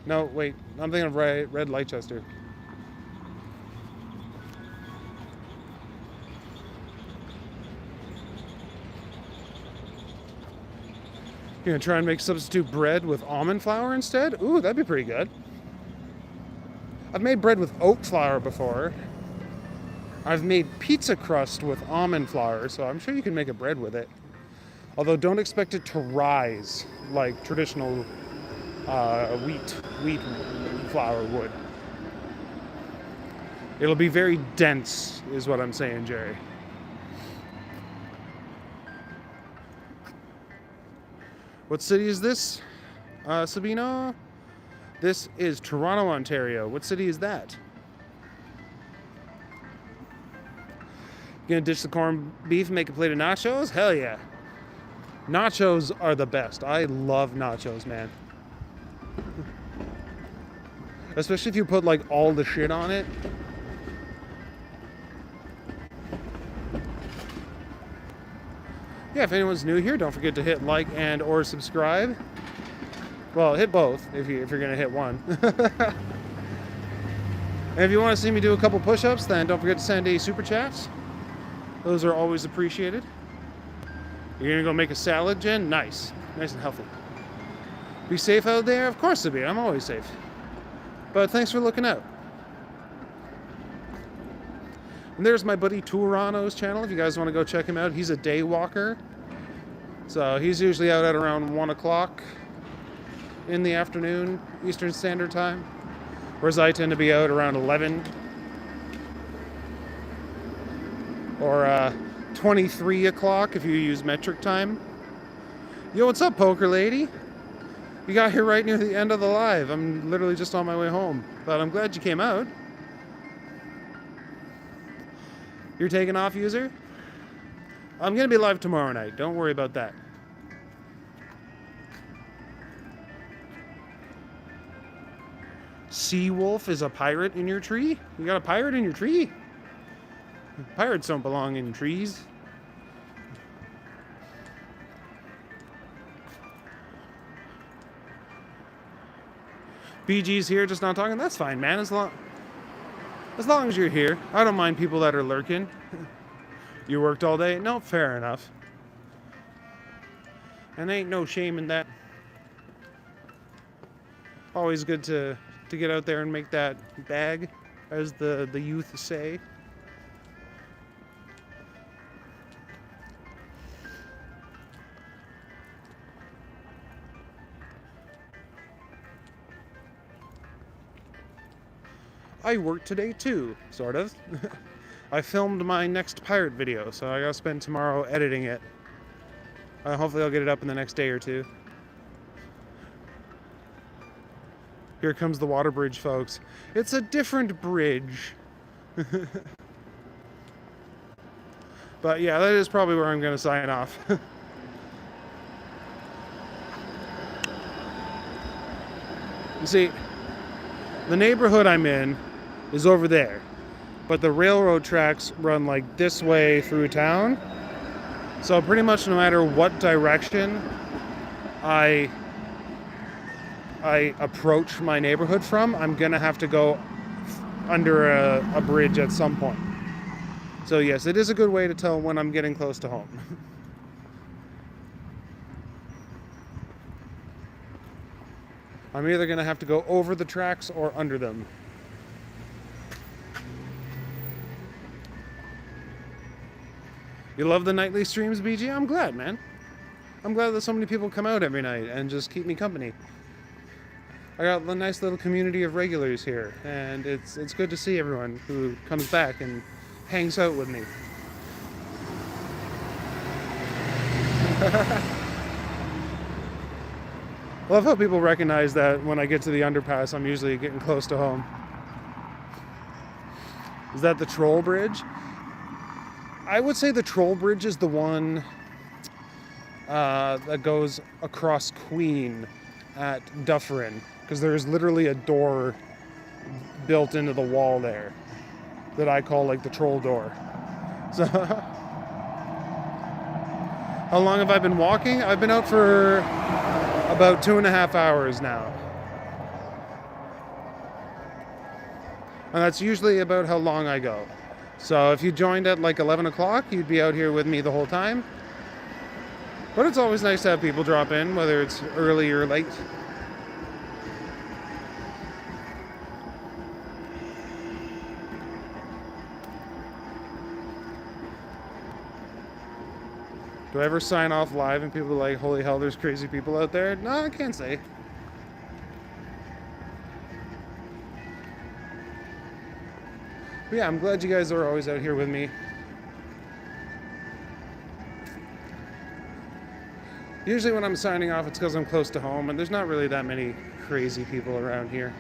No, wait, I'm thinking of red Leicester. You're gonna try and make substitute bread with almond flour instead? Ooh, that'd be pretty good. I've made bread with oat flour before. I've made pizza crust with almond flour, so I'm sure you can make a bread with it. Although don't expect it to rise like traditional wheat flour would. It'll be very dense, is what I'm saying, Jerry. What city is this, Sabino? This is Toronto, Ontario. What city is that? Gonna ditch the corned beef and make a plate of nachos? Hell yeah. Nachos are the best. I love nachos, man. Especially if you put like all the shit on it. Yeah, if anyone's new here, don't forget to hit like and or subscribe. Well, hit both if you're gonna hit one. And if you want to see me do a couple push-ups, then don't forget to send a super chat. Those are always appreciated. You're gonna go make a salad, Jen? Nice. Nice and healthy. Be safe out there? Of course to be. I'm always safe. But thanks for looking out. And there's my buddy Tourano's channel. If you guys want to go check him out, he's a day walker. So he's usually out at around 1 o'clock in the afternoon, Eastern Standard Time. Whereas I tend to be out around 11. Or 23 o'clock if you use metric time. Yo, what's up, poker lady? You got here right near the end of the live. I'm literally just on my way home. But I'm glad you came out. You're taking off, user? I'm going to be live tomorrow night. Don't worry about that. Seawolf is a pirate in your tree? You got a pirate in your tree? Pirates don't belong in trees. BG's here, just not talking. That's fine, man. As long as you're here. I don't mind people that are lurking. You worked all day? No, fair enough. And ain't no shame in that. Always good to get out there and make that bag, as the youth say. I worked today too, sort of. I filmed my next pirate video, so I gotta spend tomorrow editing it. Hopefully I'll get it up in the next day or two. Here comes the water bridge, folks. It's a different bridge. But yeah, that is probably where I'm gonna sign off. You see, the neighborhood I'm in is over there, but the railroad tracks run like this way through town. So pretty much no matter what direction I approach my neighborhood from, I'm gonna have to go under a bridge at some point. So yes, it is a good way to tell when I'm getting close to home. I'm either gonna have to go over the tracks or under them. You love the nightly streams, BG? I'm glad, man. I'm glad that so many people come out every night and just keep me company. I got a nice little community of regulars here, and it's good to see everyone who comes back and hangs out with me. I love how people recognize that when I get to the underpass, I'm usually getting close to home. Is that the Troll Bridge? I would say the Troll Bridge is the one that goes across Queen at Dufferin, because there's literally a door built into the wall there that I call like the troll door. So how long have I been walking? I've been out for about 2.5 hours now. And that's usually about how long I go. So if you joined at like 11 o'clock, you'd be out here with me the whole time. But it's always nice to have people drop in, whether it's early or late. Do I ever sign off live and people are like, holy hell, there's crazy people out there? No, I can't say. But yeah, I'm glad you guys are always out here with me. Usually when I'm signing off, it's because I'm close to home, and there's not really that many crazy people around here.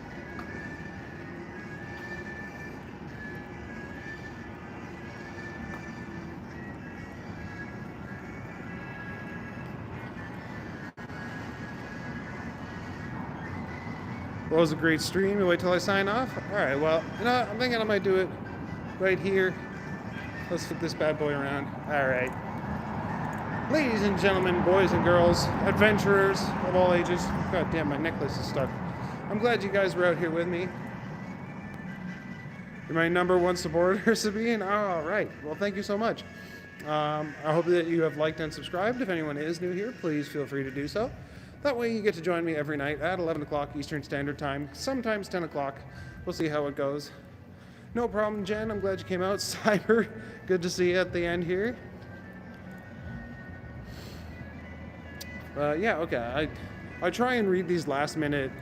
Well, it was a great stream. You wait till I sign off? Alright, well, you know, I'm thinking I might do it right here. Let's flip this bad boy around. Alright. Ladies and gentlemen, boys and girls, adventurers of all ages. God damn, my necklace is stuck. I'm glad you guys were out here with me. You're my #1 supporter, Sabine. Alright, well, thank you so much. I hope that you have liked and subscribed. If anyone is new here, please feel free to do so. That way you get to join me every night at 11 o'clock Eastern Standard Time, sometimes 10 o'clock. We'll see how it goes. No problem, Jen. I'm glad you came out. Cyber, good to see you at the end here. Yeah, okay. I try and read these last-minute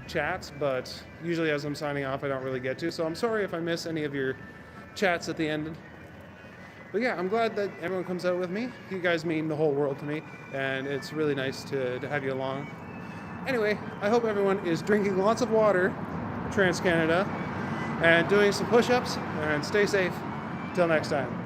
chats, but usually as I'm signing off, I don't really get to. So I'm sorry if I miss any of your chats at the end. But yeah, I'm glad that everyone comes out with me. You guys mean the whole world to me, and it's really nice to have you along. Anyway, I hope everyone is drinking lots of water, Trans-Canada, and doing some push-ups, and stay safe. Till next time.